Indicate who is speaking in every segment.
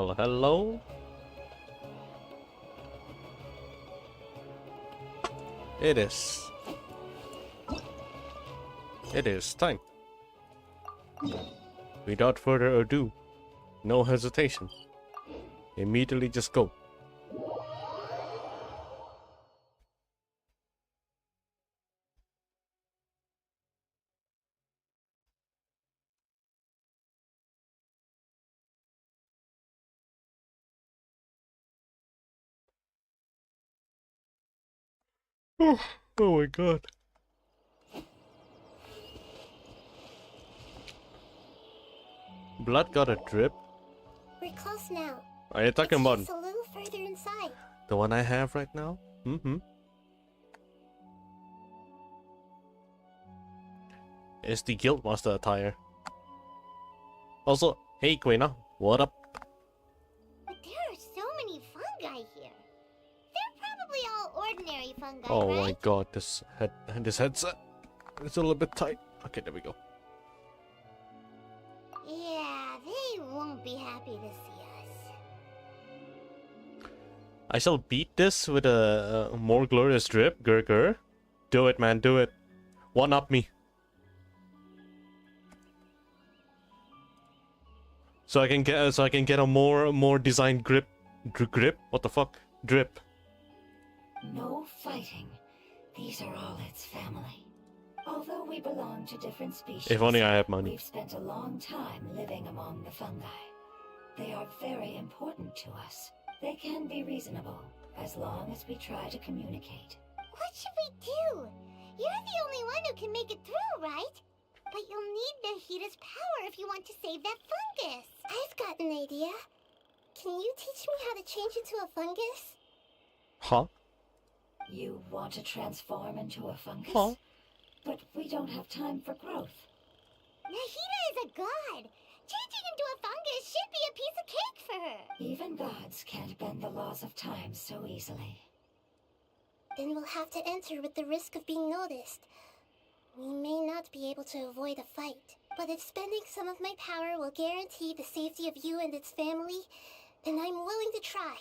Speaker 1: Well, hello. It is. It is time. Without further ado, no hesitation. Immediately just go. Oh my god. Blood got a drip?
Speaker 2: We're close now.
Speaker 1: Are you talking about
Speaker 2: It's just a little further inside.
Speaker 1: the one I have right now? Mm-hmm. It's the Guildmaster attire. Also, hey Quina, what up?
Speaker 2: But there are so many fungi here. They're probably all ordinary fungi,
Speaker 1: Oh
Speaker 2: right?
Speaker 1: my god, this headset is a little bit tight. Okay, there we go.
Speaker 2: Yeah, they won't be happy to see us.
Speaker 1: I shall beat this with a more glorious drip, Gurgur. Do it, man, do it. One up me. So I can get a more designed grip. Grip? What the fuck? Drip.
Speaker 3: No fighting. These are all its family. Although we belong to different species,
Speaker 1: If only I had money.
Speaker 3: we've spent a long time living among the fungi. They are very important to us. They can be reasonable, as long as we try to communicate.
Speaker 2: What should we do? You're the only one who can make it through, right? But you'll need Nahita's power if you want to save that fungus. I've got an idea. Can you teach me how to change into a fungus?
Speaker 1: Huh?
Speaker 3: You want to transform into a fungus?
Speaker 1: Huh?
Speaker 3: But we don't have time for growth.
Speaker 2: Nahita is a god. Changing into a fungus should be a piece of cake for her.
Speaker 3: Even gods can't bend the laws of time so easily.
Speaker 2: Then we'll have to enter with the risk of being noticed. We may not be able to avoid a fight, but if spending some of my power will guarantee the safety of you and its family, then I'm willing to try.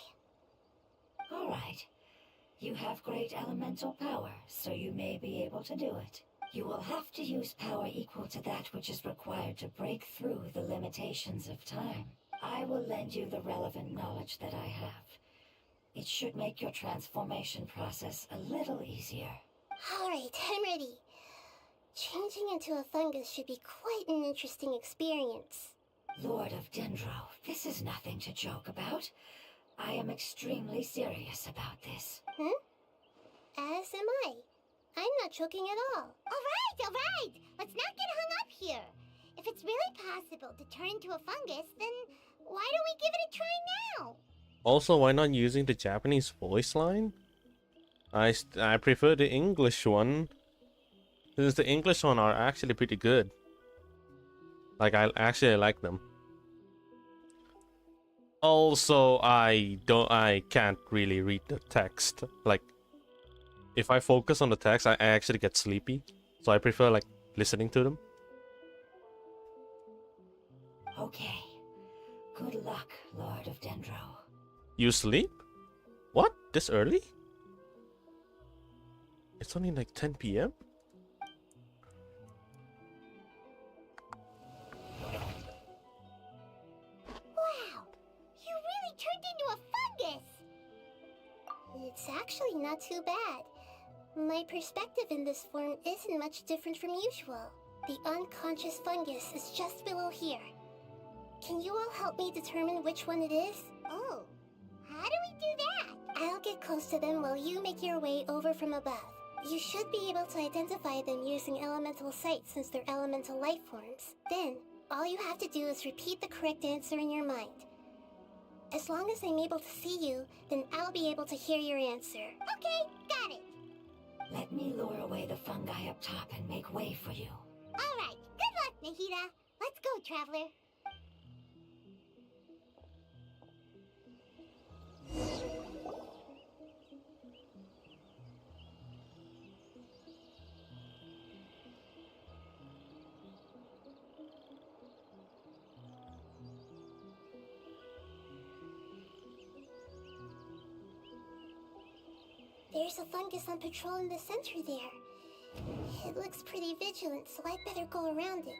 Speaker 3: All right. You have great elemental power, so you may be able to do it. You will have to use power equal to that which is required to break through the limitations of time. I will lend you the relevant knowledge that I have. It should make your transformation process a little easier.
Speaker 2: All right, I'm ready. Changing into a fungus should be quite an interesting experience.
Speaker 3: Lord of Dendro, this is nothing to joke about. I am extremely serious about this.
Speaker 2: As am I. I'm not joking at all. All right. Let's not get hung up here. If it's really possible to turn into a fungus, then why don't we give it a try now?
Speaker 1: Also, why not using the Japanese voice line? I prefer the English one. Because the English one are actually pretty good. Like, I actually like them. Also, I can't really read the text. Like, if I focus on the text, I actually get sleepy. So I prefer, like, listening to them.
Speaker 3: Okay. Good luck, Lord of Dendro.
Speaker 1: You sleep? What? This early? It's only like 10 p.m.?
Speaker 2: Wow! You really turned into a fungus! It's actually not too bad. My perspective in this form isn't much different from usual. The unconscious fungus is just below here. Can you all help me determine which one it is? Oh, how do we do that? I'll get close to them while you make your way over from above. You should be able to identify them using elemental sight since they're elemental life forms. Then, all you have to do is repeat the correct answer in your mind. As long as I'm able to see you, then I'll be able to hear your answer. Okay, got it.
Speaker 3: Let me lure away the fungi up top and make way for you.
Speaker 2: All right, good luck, Nahita. Let's go, Traveler. There's a fungus on patrol in the center there. It looks pretty vigilant, so I'd better go around it.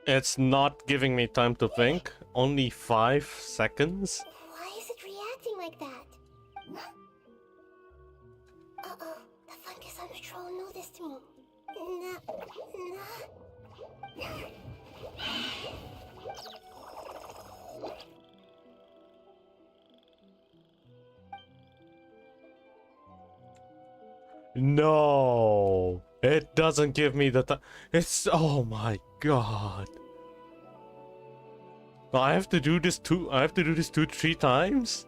Speaker 1: It's not giving me time to think. Only 5 seconds?
Speaker 2: Why is it reacting like that? Uh-oh, the fungus on patrol noticed me.
Speaker 1: No, it doesn't give me the time. It's, oh my god. I have to do this 3 times?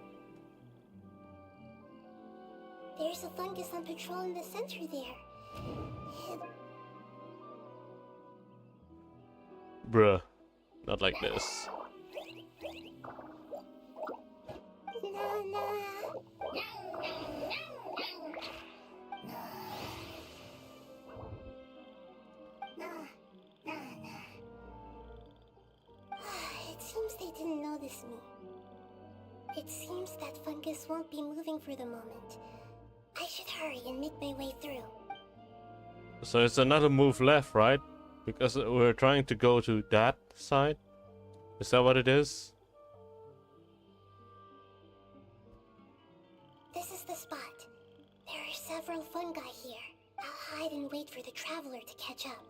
Speaker 2: There's a fungus on patrol in the center there.
Speaker 1: Bruh, not like this.
Speaker 2: It seems they didn't notice me. It seems that fungus won't be moving for the moment. I should hurry and make my way through.
Speaker 1: So it's another move left, right? Because we're trying to go to that side. Is that what it is?
Speaker 2: This is the spot. There are several fungi here. I'll hide and wait for the traveler to catch up.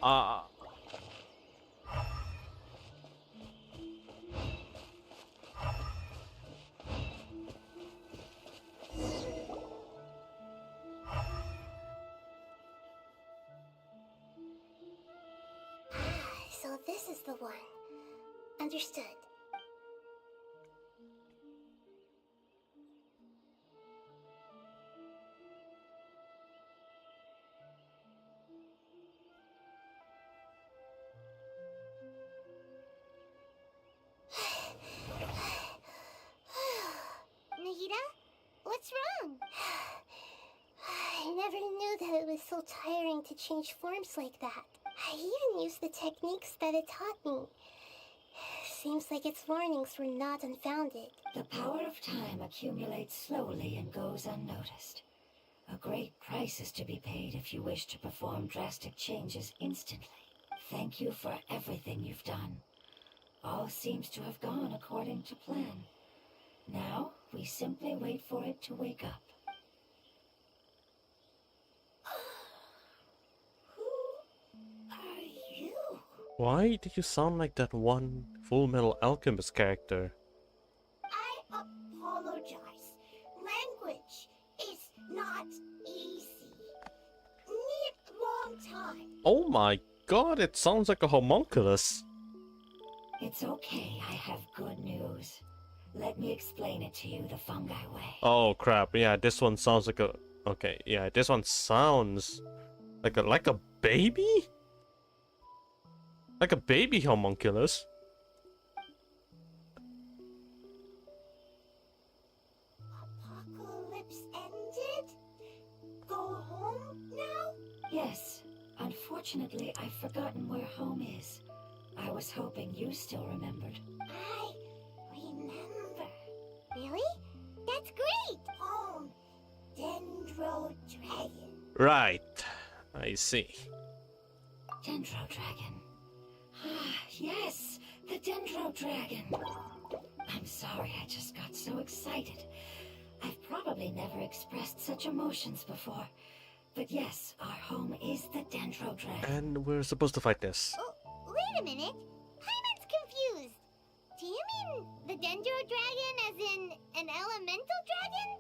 Speaker 1: Ah.
Speaker 2: So this is the one. Understood. Nagita? What's wrong? I never knew that it was so tiring to change forms like that. I even used the techniques that it taught me. Seems like its warnings were not unfounded.
Speaker 3: The power of time accumulates slowly and goes unnoticed. A great price is to be paid if you wish to perform drastic changes instantly. Thank you for everything you've done. All seems to have gone according to plan. Now, we simply wait for it to wake up.
Speaker 2: Who are you?
Speaker 1: Why do you sound like that one Full Metal Alchemist character?
Speaker 2: I apologize. Language is not easy. Need long time.
Speaker 1: Oh my god, it sounds like a homunculus.
Speaker 3: It's okay, I have good news. Let me explain it to you the fungi way.
Speaker 1: Oh crap, yeah, this one sounds like a... Okay, yeah, this one sounds like a baby? Like a baby homunculus.
Speaker 2: Apocalypse ended? Go home now?
Speaker 3: Yes, unfortunately, I've forgotten where home is. I was hoping you still remembered.
Speaker 2: I remember. Really? That's great! Home. Dendro Dragon.
Speaker 1: Right, I see.
Speaker 3: Dendro Dragon. Ah, yes, the Dendro Dragon. I'm sorry, I just got so excited. I've probably never expressed such emotions before. But yes, our home is the Dendro Dragon.
Speaker 1: And we're supposed to fight this.
Speaker 2: Oh, wait a minute. Paimon's confused. Do you mean the Dendro Dragon as in an elemental dragon?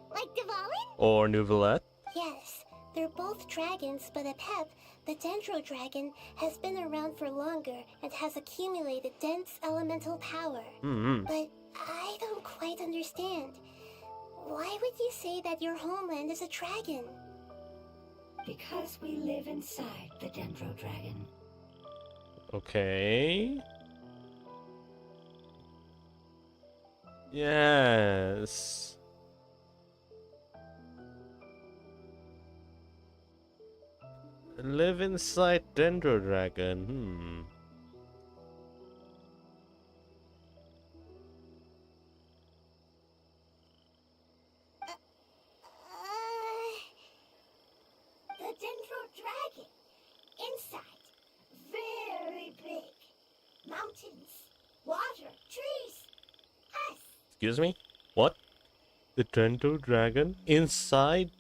Speaker 2: Like Dvalin?
Speaker 1: Or Nouvellette.
Speaker 2: Yes, they're both dragons, but a Pep, the Dendro Dragon, has been around for longer and has accumulated dense elemental power.
Speaker 1: Mm-hmm.
Speaker 2: But I don't quite understand. Why would you say that your homeland is a dragon?
Speaker 3: Because we live inside the Dendro Dragon.
Speaker 1: Okay. Yes. Live inside Dendro Dragon.
Speaker 2: The Dendro Dragon. Inside. Very big. Mountains. Water. Trees. Us.
Speaker 1: Excuse me? What? The Dendro Dragon inside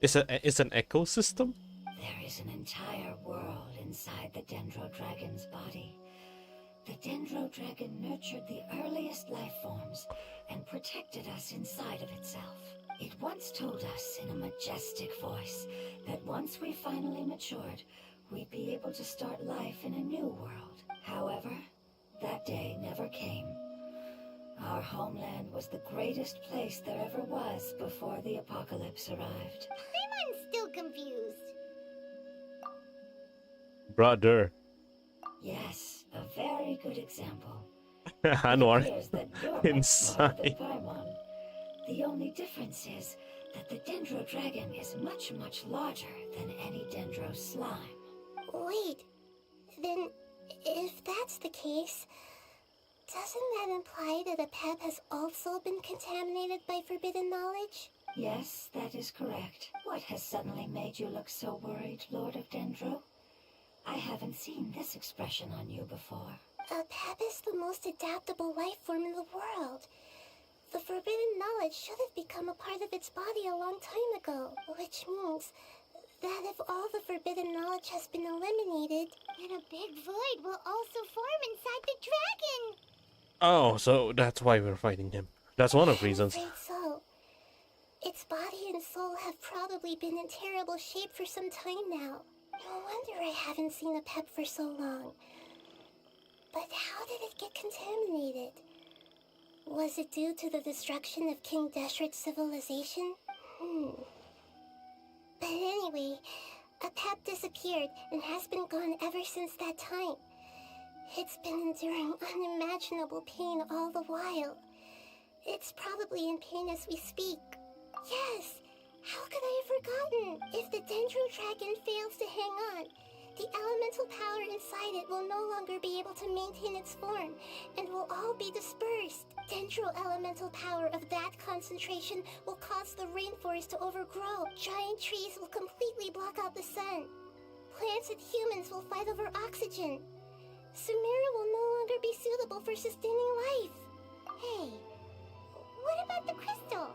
Speaker 1: is an ecosystem?
Speaker 3: There is an entire world inside the Dendro Dragon's body. The Dendro Dragon nurtured the earliest life forms and protected us inside of itself. It once told us in a majestic voice that once we finally matured, we'd be able to start life in a new world. However, that day never came. Our homeland was the greatest place there ever was before the apocalypse arrived.
Speaker 2: I'm still confused.
Speaker 1: Brother.
Speaker 3: Yes, a very good example.
Speaker 1: Anwar.
Speaker 3: It appears that you're much smarter than
Speaker 1: Inside.
Speaker 3: Paimon. The only difference is that the Dendro Dragon is much, much larger than any Dendro slime.
Speaker 2: Wait, then if that's the case, doesn't that imply that Apep has also been contaminated by forbidden knowledge?
Speaker 3: Yes, that is correct. What has suddenly made you look so worried, Lord of Dendro? I haven't seen this expression on you before.
Speaker 2: Apep is the most adaptable life form in the world. The forbidden knowledge should have become a part of its body a long time ago, which means that if all the forbidden knowledge has been eliminated, then a big void will also form inside the dragon.
Speaker 1: Oh, so that's why we're fighting him. That's one of the reasons.
Speaker 2: I'm afraid so. Its body and soul have probably been in terrible shape for some time now. No wonder I haven't seen Apep for so long. But how did it get contaminated? Was it due to the destruction of King Deshret's civilization? But anyway, Apep disappeared and has been gone ever since that time. It's been enduring unimaginable pain all the while. It's probably in pain as we speak. Yes! How could I have forgotten? If the Dendro Dragon fails to hang on, the elemental power inside it will no longer be able to maintain its form, and will all be dispersed. Dendro elemental power of that concentration will cause the rainforest to overgrow. Giant trees will completely block out the sun. Plants and humans will fight over oxygen. Sumeru will no longer be suitable for sustaining life. Hey, what about the crystal?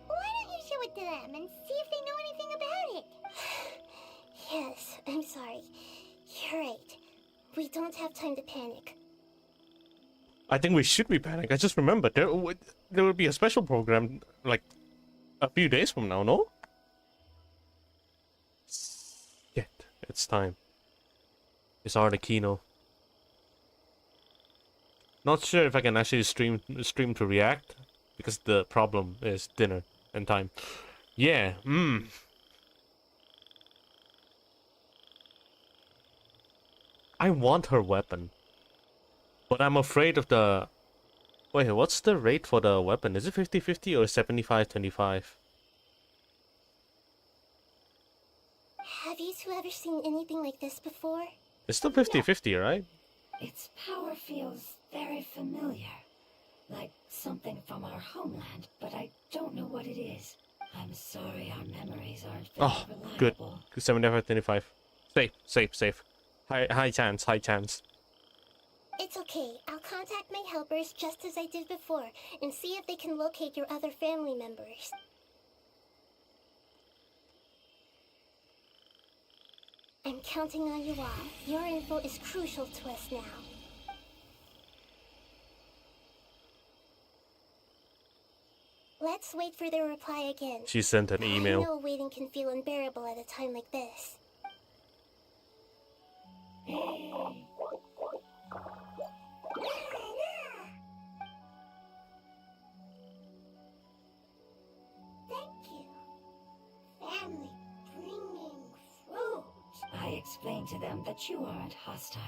Speaker 2: Why don't you show it to them and see if they know anything about it? Yes, I'm sorry. You're right. We don't have time to panic.
Speaker 1: I think we should be panicked. I just remembered there will be a special program like a few days from now, no? Shit, it's time. It's already Kino. Not sure if I can actually stream to react because the problem is dinner and time. Yeah, I want her weapon. But I'm afraid of the... Wait, what's the rate for the weapon? Is it 50-50 or 75-25?
Speaker 2: Have you two ever seen anything like this before?
Speaker 1: It's still 50-50, right?
Speaker 3: Its power feels very familiar. Like something from our homeland, but I don't know what it is. I'm sorry our memories aren't very
Speaker 1: Oh, good.
Speaker 3: reliable.
Speaker 1: 75-25. Safe. High chance.
Speaker 2: It's okay. I'll contact my helpers just as I did before and see if they can locate your other family members. I'm counting on you all. Your info is crucial to us now. Let's wait for their reply again.
Speaker 1: She sent an
Speaker 2: I
Speaker 1: email.
Speaker 2: know waiting can feel unbearable at a time like this. Thank you. Family bringing fruit.
Speaker 3: I explained to them that you aren't hostile.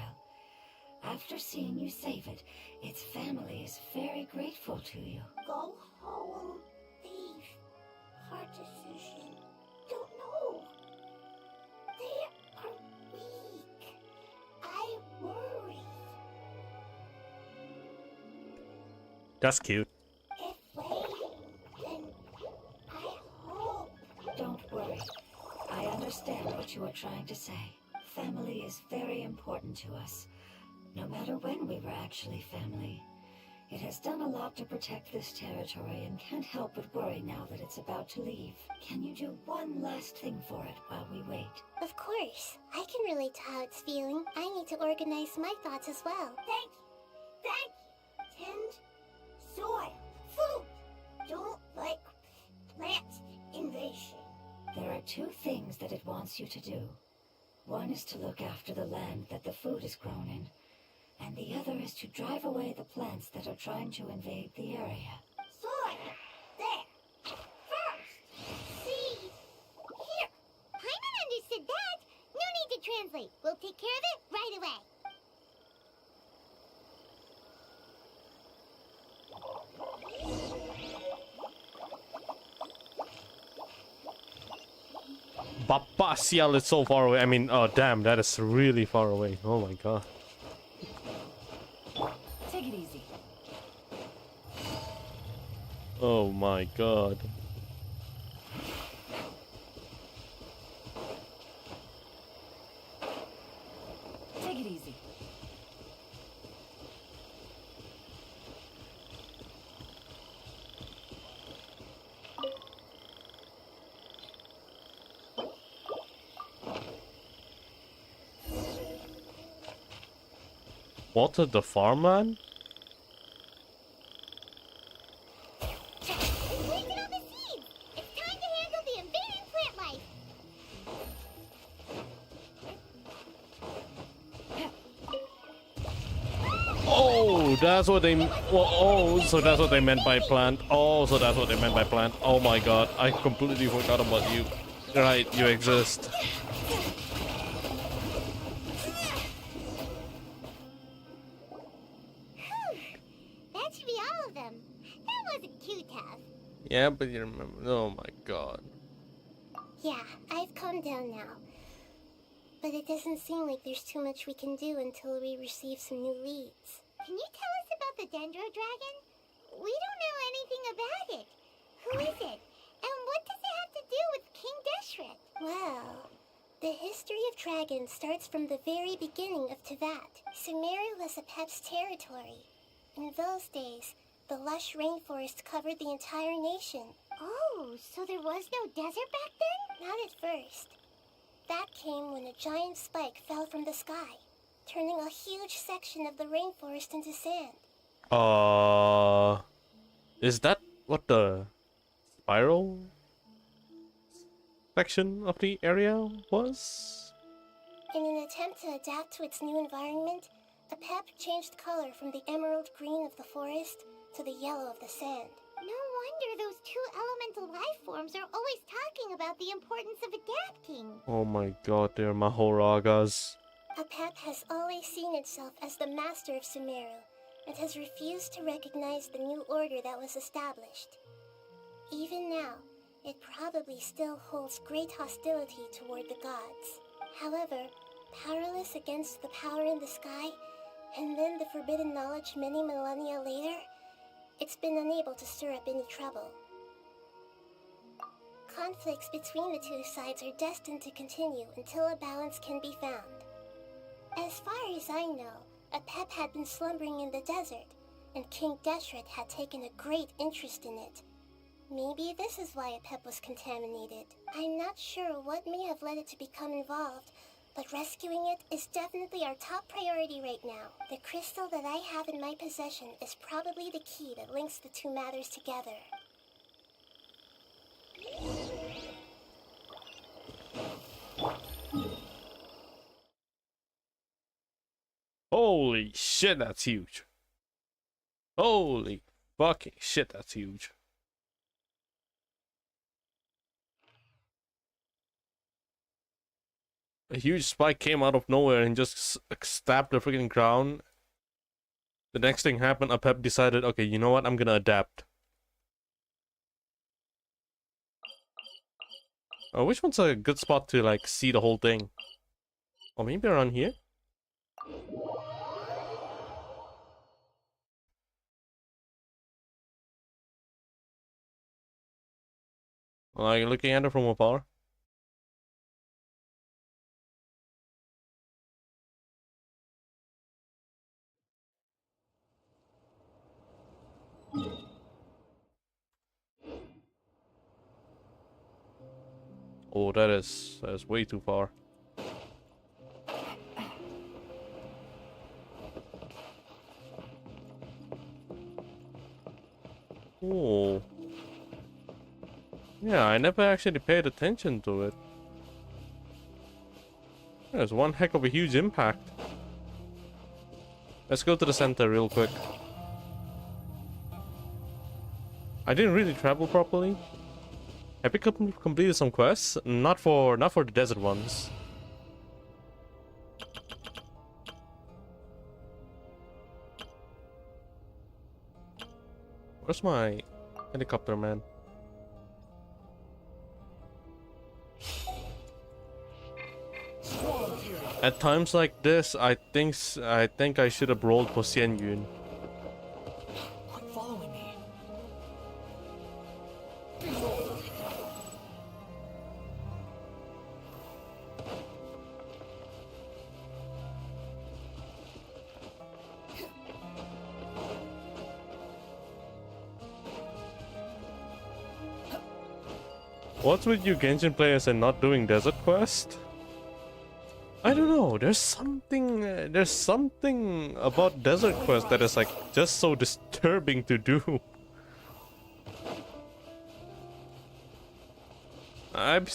Speaker 3: After seeing you save it, its family is very grateful to you.
Speaker 2: Go home, thief. Hard decision. Don't know. They are
Speaker 1: That's cute.
Speaker 2: If they, then I hope.
Speaker 3: Don't worry. I understand what you are trying to say. Family is very important to us, no matter when we were actually family. It has done a lot to protect this territory and can't help but worry now that it's about to leave. Can you do one last thing for it while we wait?
Speaker 2: Of course. I can relate to how it's feeling. I need to organize my thoughts as well. Thank you. Thank you. Tend soil. Food. Don't like plant invasion.
Speaker 3: There are two things that it wants you to do. One is to look after the land that the food is grown in, and the other is to drive away the plants that are trying to invade the area.
Speaker 2: Soil. There. First. Seed. Here. Paimon understood that. No need to translate. We'll take care of it right away.
Speaker 1: Babasial is so far away. I mean, oh damn, that is really far away. Oh my god.
Speaker 3: Take it easy.
Speaker 1: Oh my god.
Speaker 3: Take it easy.
Speaker 1: Walter the farmman?
Speaker 2: Planted on the seeds. It's time to handle the invading plant life.
Speaker 1: Oh, that's what they. Well, oh, so that's what they meant by plant. Oh, so that's what they meant by plant. Oh my god, I completely forgot about you. Right, you exist.
Speaker 2: That should be all of them. That wasn't too tough.
Speaker 1: Yeah, but you remember. Oh my god.
Speaker 2: Yeah, I've calmed down now. But it doesn't seem like there's too much we can do until we receive some new leads. Can you tell us about the Dendro Dragon? We don't know anything about it. Who is it? And what does it have to do with King Deshret? Well, the history of dragons starts from the very beginning of Tevat. Sumeru was Apep's territory. In those days, the lush rainforest covered the entire nation. Oh, so there was no desert back then? Not at first. That came when a giant spike fell from the sky, turning a huge section of the rainforest into sand.
Speaker 1: Is that what the spiral section of the area was?
Speaker 2: In an attempt to adapt to its new environment, Apep changed color from the emerald green of the forest to the yellow of the sand. No wonder those two elemental life forms are always talking about the importance of adapting.
Speaker 1: Oh my god, they're Mahoragas.
Speaker 2: Apep has always seen itself as the master of Sumeru, and has refused to recognize the new order that was established. Even now, it probably still holds great hostility toward the gods. However, powerless against the power in the sky, and then the forbidden knowledge many millennia later, it's been unable to stir up any trouble. Conflicts between the two sides are destined to continue until a balance can be found. As far as I know, Apep had been slumbering in the desert, and King Deshret had taken a great interest in it. Maybe this is why Apep was contaminated. I'm not sure what may have led it to become involved, but rescuing it is definitely our top priority right now. The crystal that I have in my possession is probably the key that links the two matters together.
Speaker 1: Holy shit, that's huge. Holy fucking shit, that's huge. A huge spike came out of nowhere and just stabbed the freaking ground. The next thing happened, Apep decided, okay, you know what, I'm gonna adapt. Which one's a good spot to, like, see the whole thing? Or maybe around here? Like looking at it from afar. Oh, that's way too far. Oh. Yeah, I never actually paid attention to it. There's one heck of a huge impact. Let's go to the center real quick. I didn't really travel properly. Have we completed some quests? Not for the desert ones. Where's my helicopter man? At times like this, I think I should have rolled for Xian Yun.
Speaker 4: Quit following me.
Speaker 1: What's with you Genshin players and not doing desert quest? I don't know. There's something about desert quest that is like just so disturbing to do. I've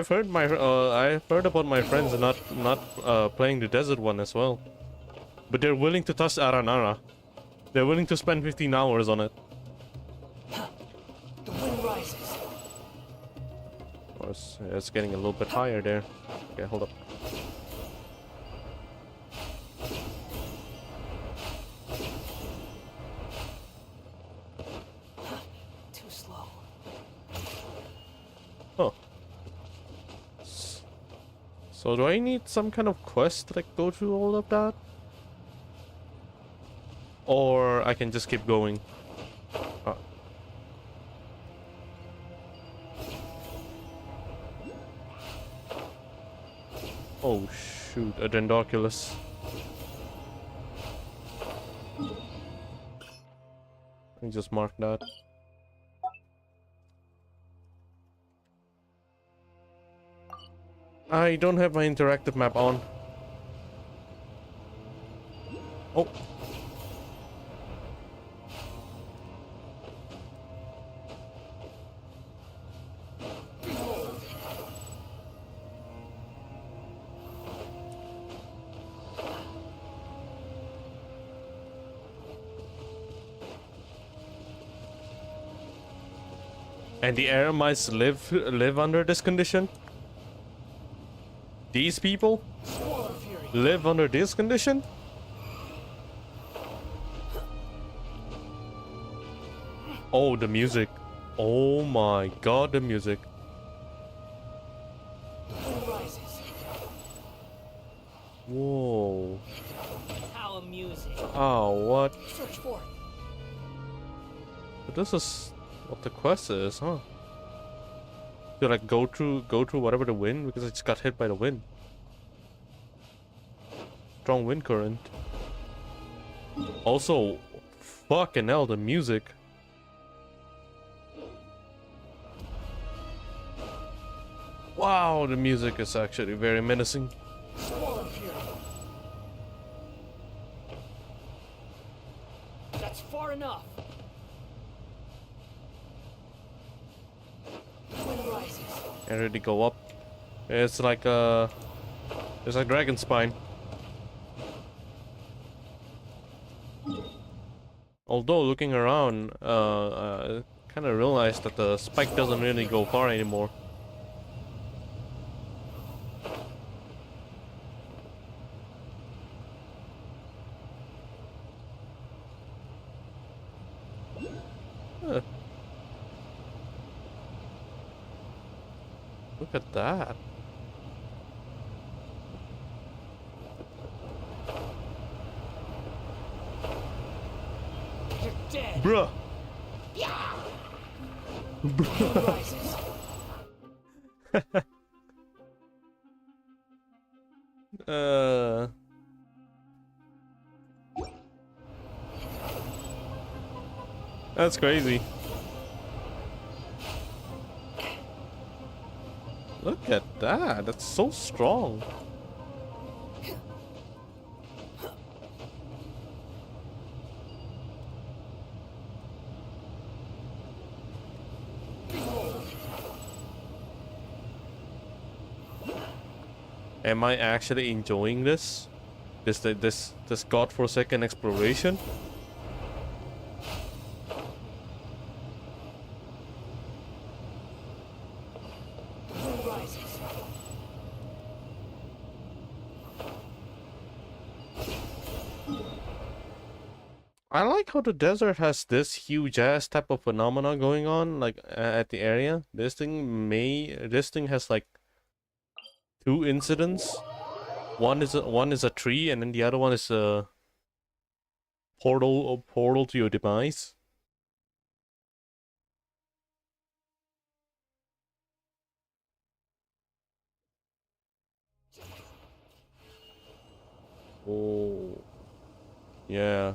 Speaker 1: heard about my friends not playing the desert one as well, but they're willing to touch Aranara. They're willing to spend 15 hours on it.
Speaker 4: The wind rises.
Speaker 1: Oh, it's getting a little bit higher there. Okay, hold up.
Speaker 4: Too slow.
Speaker 1: Oh. So do I need some kind of quest to like go through all of that? Or I can just keep going? Oh. Oh shoot, a Dendoculus. Let me just mark that. I don't have my interactive map on. Oh. And the air mice live under this condition? These people live under this condition? Oh, the music. Oh my god, the music.
Speaker 4: The wind rises.
Speaker 1: Whoa.
Speaker 4: How amusing.
Speaker 1: Oh, what?
Speaker 4: Search for it.
Speaker 1: But this is what the quest is, huh? To like go through whatever the wind, because I just got hit by the wind. Strong wind current. Also, fucking hell, the music. Wow, the music is actually very menacing.
Speaker 4: Swarm fury. That's far enough. The wind rises.
Speaker 1: Can't really go up. It's like dragon spine. Although looking around, kind of realized that the spike doesn't really go far anymore. Huh. Look at that.
Speaker 4: You're dead.
Speaker 1: Bruh.
Speaker 4: The wind rises.
Speaker 1: uh. That's crazy. Look at that. That's so strong. Am I actually enjoying this? This godforsaken exploration?
Speaker 4: Moon rises.
Speaker 1: I like how the desert has this huge ass type of phenomena going on, like at the area. This thing has like two incidents. One is a tree, and then the other one is a portal to your demise. Oh, yeah.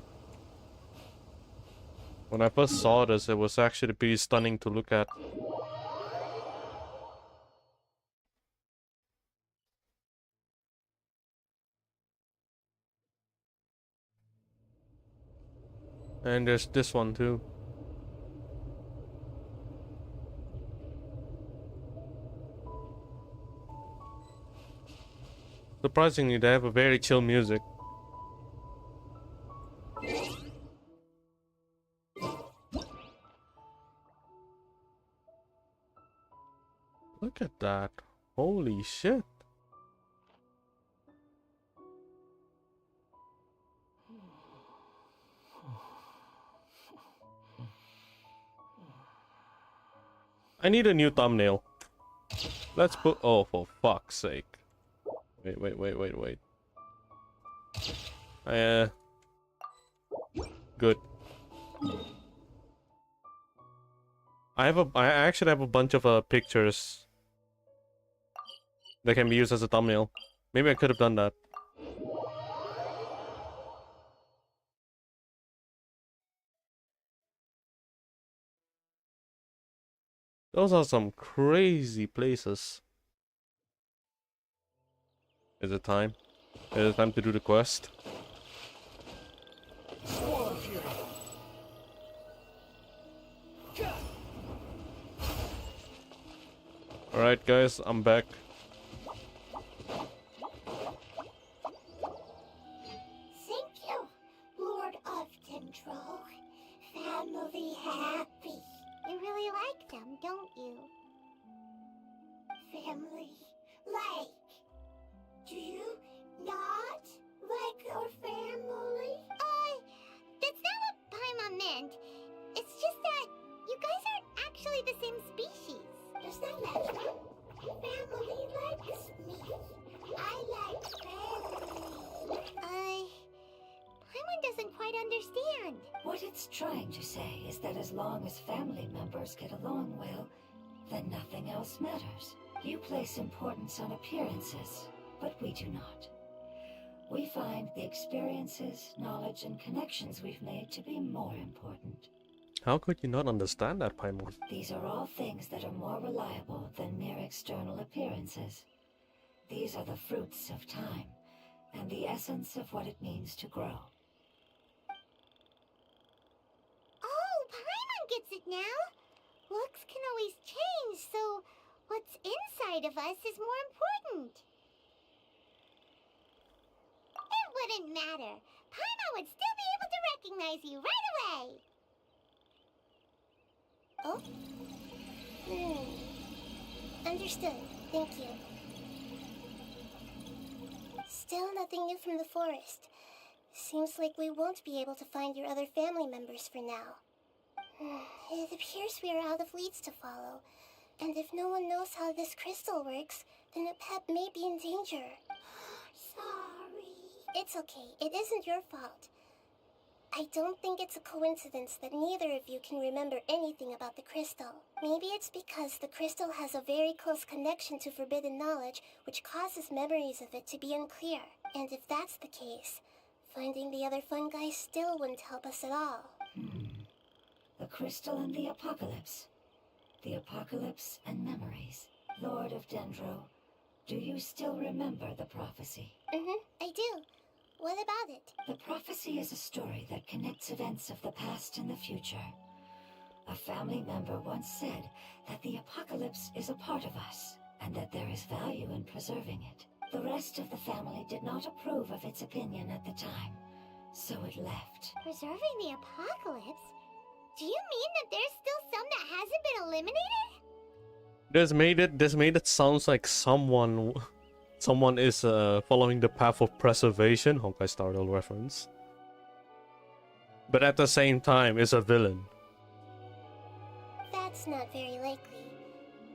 Speaker 1: When I first saw this, it was actually pretty stunning to look at. And there's this one too. Surprisingly, they have a very chill music. Look at that. Holy shit. I need a new thumbnail. Let's put... Oh, for fuck's sake. Wait. Good. I actually have a bunch of pictures that can be used as a thumbnail. Maybe I could have done that. Those are some crazy places. Is it time? Is it time to do the quest?
Speaker 4: Swarm Fury.
Speaker 1: Alright guys, I'm back.
Speaker 2: Thank you, Lord of Control. Family happy. You really like them, don't you? Family like. Do you not like your family? That's not what Paimon meant. It's just that you guys aren't actually the same species. Does that matter? Family likes me. I like family. Paimon doesn't quite understand.
Speaker 3: What it's trying to say is that as long as family members get along well, then nothing else matters. You place importance on appearances, but we do not. We find the experiences, knowledge, and connections we've made to be more important.
Speaker 1: How could you not understand that, Paimon?
Speaker 3: These are all things that are more reliable than mere external appearances. These are the fruits of time, and the essence of what it means to grow.
Speaker 2: Oh, Paimon gets it now. Looks can always change, so what's inside of us is more important. It wouldn't matter. Paimon would still be able to recognize you right away. Oh? Understood. Thank you. Still nothing new from the forest. Seems like we won't be able to find your other family members for now. It appears we are out of leads to follow. And if no one knows how this crystal works, then a pet may be in danger. Sorry. It's okay. It isn't your fault. I don't think it's a coincidence that neither of you can remember anything about the crystal. Maybe it's because the crystal has a very close connection to forbidden knowledge, which causes memories of it to be unclear. And if that's the case, finding the other fun guy still wouldn't help us at all.
Speaker 3: The crystal and the apocalypse. The apocalypse and memories. Lord of Dendro, do you still remember the prophecy?
Speaker 2: I do. What about it?
Speaker 3: The prophecy is a story that connects events of the past and the future. A family member once said that the apocalypse is a part of us, and that there is value in preserving it. The rest of the family did not approve of its opinion at the time, so it left.
Speaker 2: Preserving the apocalypse? Do you mean that there's still some that hasn't been eliminated?
Speaker 1: This made it sounds like someone is following the path of preservation. Honkai Star Rail reference. But at the same time is a villain.
Speaker 2: That's not very likely.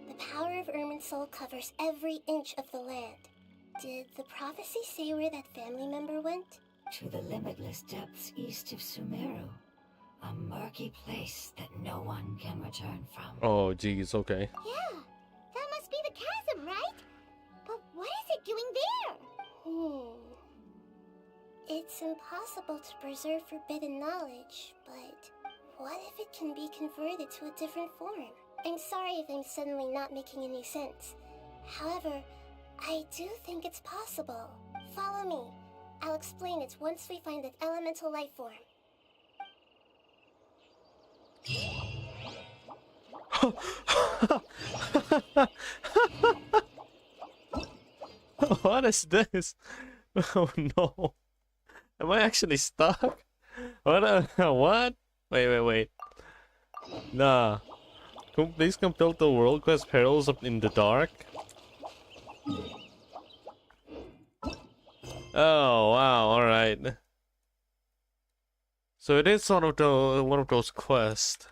Speaker 2: The power of Irminsul covers every inch of the land. Did the prophecy say where that family member went?
Speaker 3: To the limitless depths east of Sumeru. A murky place that no one can return from.
Speaker 1: Oh geez, okay.
Speaker 2: Yeah, that must be the chasm, right? But what is it doing there? It's impossible to preserve forbidden knowledge, but what if it can be converted to a different form? I'm sorry if I'm suddenly not making any sense. However, I do think it's possible. Follow me. I'll explain it once we find that elemental life form.
Speaker 1: What is this? Oh no. Am I actually stuck? What? Wait. Nah. Please complete the world quest Perils Up in the Dark. Oh wow, alright. So it is sort of one of those quests.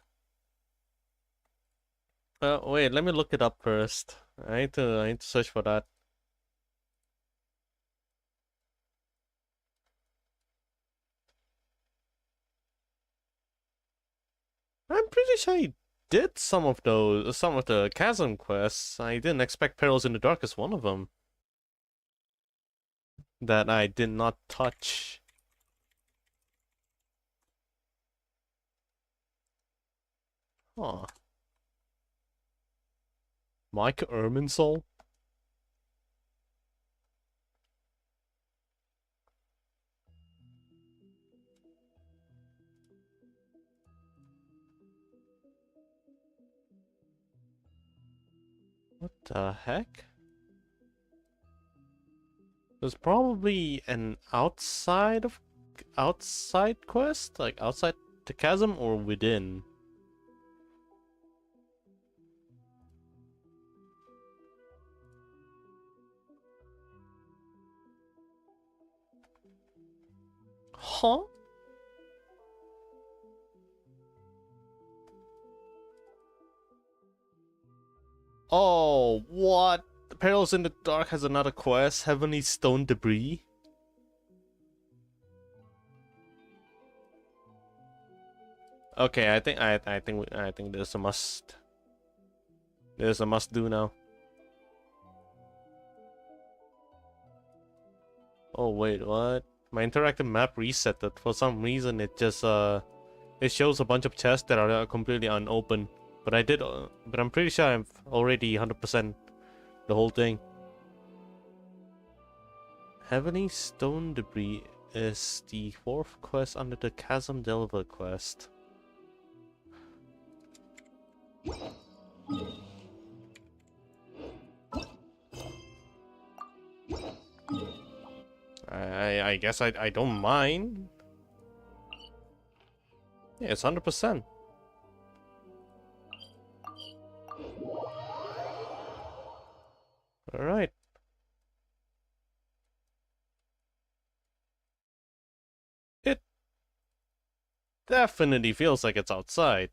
Speaker 1: Wait, let me look it up first. I need to search for that. I'm pretty sure I did some of the chasm quests. I didn't expect Perils in the Dark as one of them. That I did not touch. Huh. Mike Irminsul? What the heck? There's probably an outside quest? Like outside the chasm or within? Huh? Oh, what? Perils in the Dark has another quest, Heavenly Stone Debris. Okay, I think there's a must. There's a must do now. Oh wait, what? My interactive map resetted. For some reason it just it shows a bunch of chests that are completely unopened. But but I'm pretty sure I've already 100% the whole thing. Heavenly Stone Debris is the 4th quest under the Chasm Delver quest. I guess I don't mind. Yeah, it's 100%. Alright. It definitely feels like it's outside.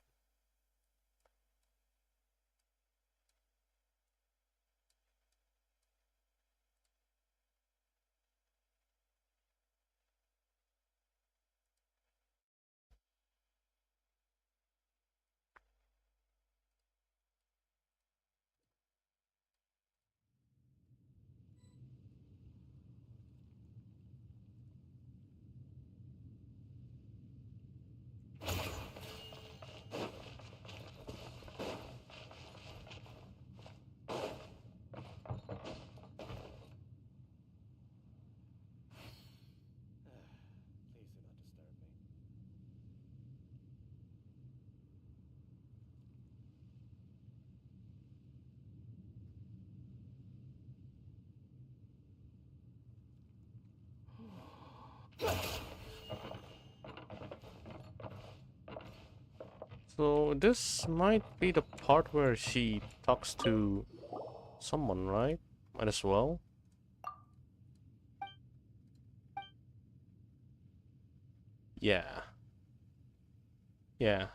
Speaker 1: So this might be the part where she talks to someone, right? Might as well. Yeah. Yeah.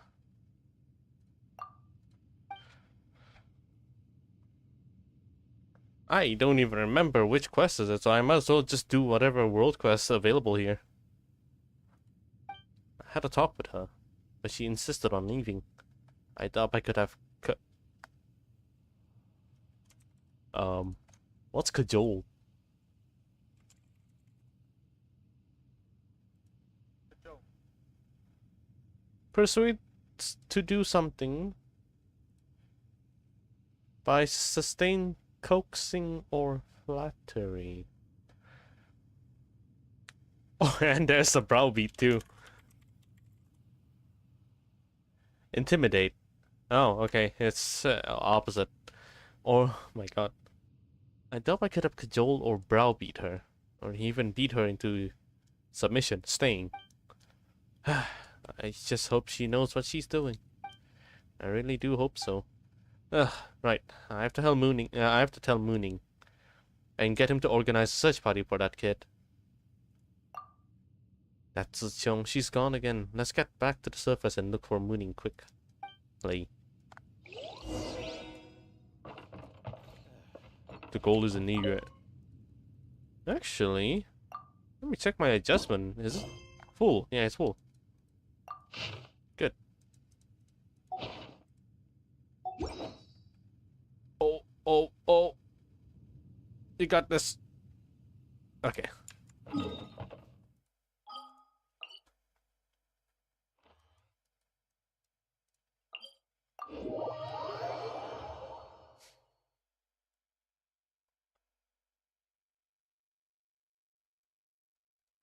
Speaker 1: I don't even remember which quest is it, so I might as well just do whatever world quests available here. I had a talk with her, but she insisted on leaving. I thought I could have what's cajole? Persuade to do something by sustained coaxing or flattery. Oh, and there's a browbeat too. Intimidate. Oh, okay. It's opposite. Oh my god. I doubt I could have cajoled or browbeat her, or even beat her into submission, staying. I just hope she knows what she's doing. I really do hope so. Right. I have to tell Mooning. I have to tell Mooning, and get him to organize a search party for that kid. That's Zichong. She's gone again. Let's get back to the surface and look for Mooning quickly. The goal isn't near. Actually, let me check my adjustment. Is it full? Yeah, it's full. Good. Oh, oh, oh. You got this. Okay.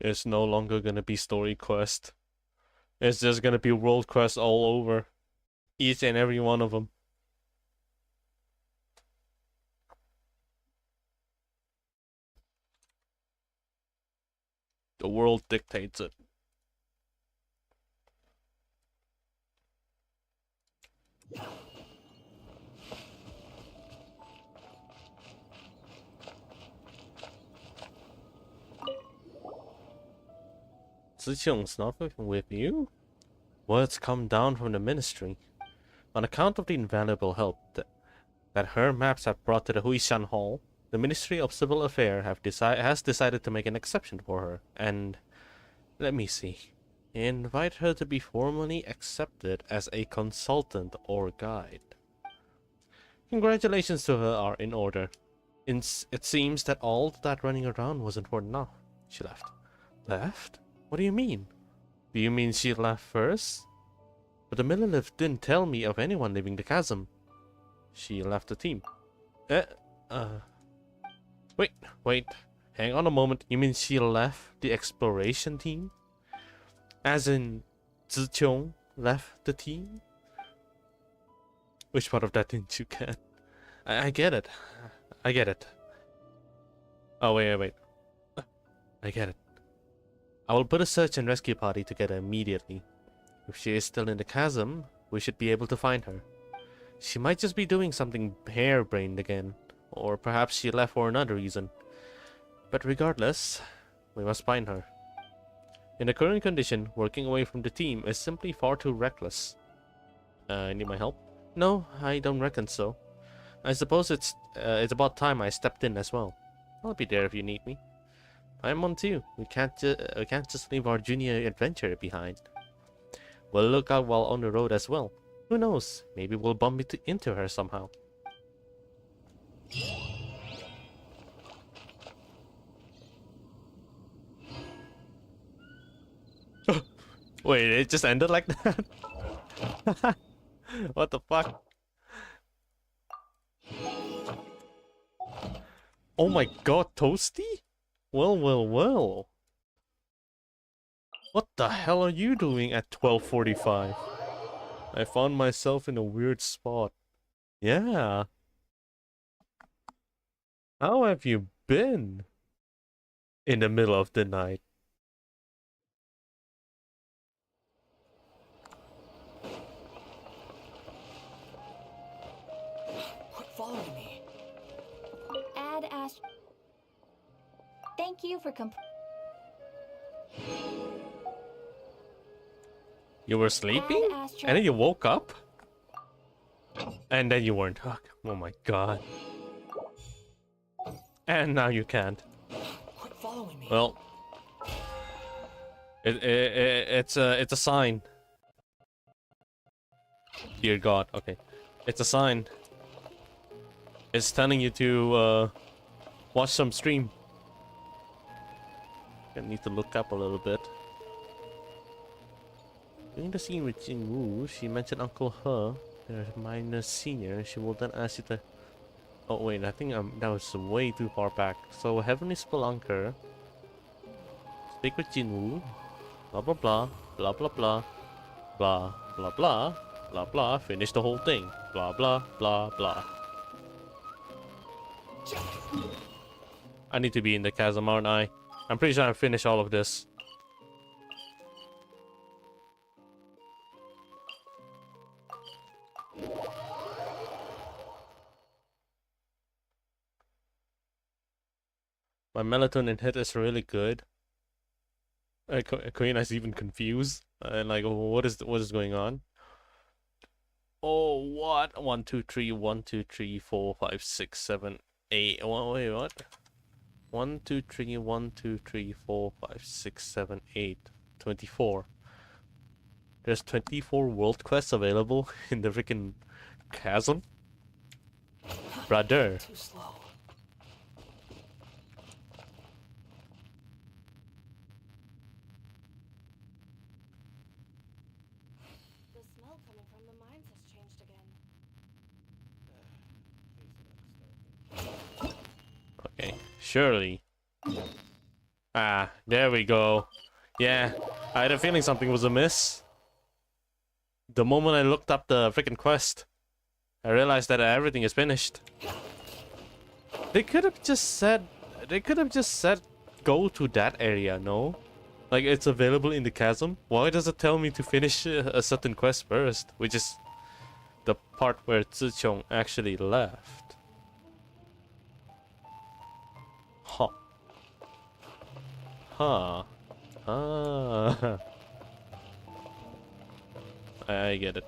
Speaker 1: It's no longer gonna be story quest. It's just gonna be world quest all over. Each and every one of them. The world dictates it. Zicheng's not with you? Words come down from the ministry. On account of the invaluable help that her maps have brought to the Huishan Hall, the Ministry of Civil Affairs has decided to make an exception for her, and let me see. Invite her to be formally accepted as a consultant or guide. Congratulations to her are in order. It seems that all that running around wasn't for enough. She left. Left? What do you mean? Do you mean she left first? But the Millilith didn't tell me of anyone leaving the chasm. She left the team. Wait. Hang on a moment. You mean she left the exploration team? As in, Zichong left the team? Which part of that didn't you get? I get it. I get it. Oh, wait. I get it. I will put a search and rescue party together immediately. If she is still in the chasm, we should be able to find her. She might just be doing something harebrained again, or perhaps she left for another reason. But regardless, we must find her. In the current condition, working away from the team is simply far too reckless. Need my help? No, I don't reckon so. I suppose it's about time I stepped in as well. I'll be there if you need me. I'm on too. We can't just leave our junior adventurer behind. We'll look out while on the road as well. Who knows? Maybe we'll bump into her somehow. Wait, it just ended like that? What the fuck? Oh my god, Toasty? Well. What the hell are you doing at 12:45? I found myself in a weird spot. Yeah. How have you been? In the middle of the night.
Speaker 5: you for
Speaker 1: You were sleeping?
Speaker 5: Ad Astra-
Speaker 1: And then you woke up? And then you weren't. Oh my god. And now you can't.
Speaker 4: Quit following me.
Speaker 1: Well, it's a sign. Dear God, okay, it's a sign. It's telling you to watch some stream. I need to look up a little bit. During the scene with Jin Woo, she mentioned Uncle He, their minor senior. She will then ask you to. Oh wait, I think that was way too far back. So Heavenly Spelunker. Speak with Jin Woo. Blah blah blah. Blah blah blah. Blah blah blah. Blah blah. Finish the whole thing. Blah blah blah blah. I need to be in the chasm, aren't I? I'm pretty sure I finished all of this. My melatonin hit is really good. Queen is even confused and like, what is going on? Oh, what? 1, 2, 3, 1, 2, 3, 4, 5, 6, 7, 8. Oh, wait, what? 1, 2, 3, 1, 2, 3, 4, 5, 6, 7, 8. 24. There's 24 world quests available in the freaking chasm. Brother.
Speaker 4: Too slow.
Speaker 5: The smell coming from the mines has changed again.
Speaker 1: Okay, surely. Ah, there we go. Yeah, I had a feeling something was amiss. The moment I looked up the freaking quest, I realized that everything is finished. They could have just said, go to that area, no? Like, it's available in the chasm. Why does it tell me to finish a certain quest first? Which is the part where Zichong actually left. Huh. Huh. Ah. I get it.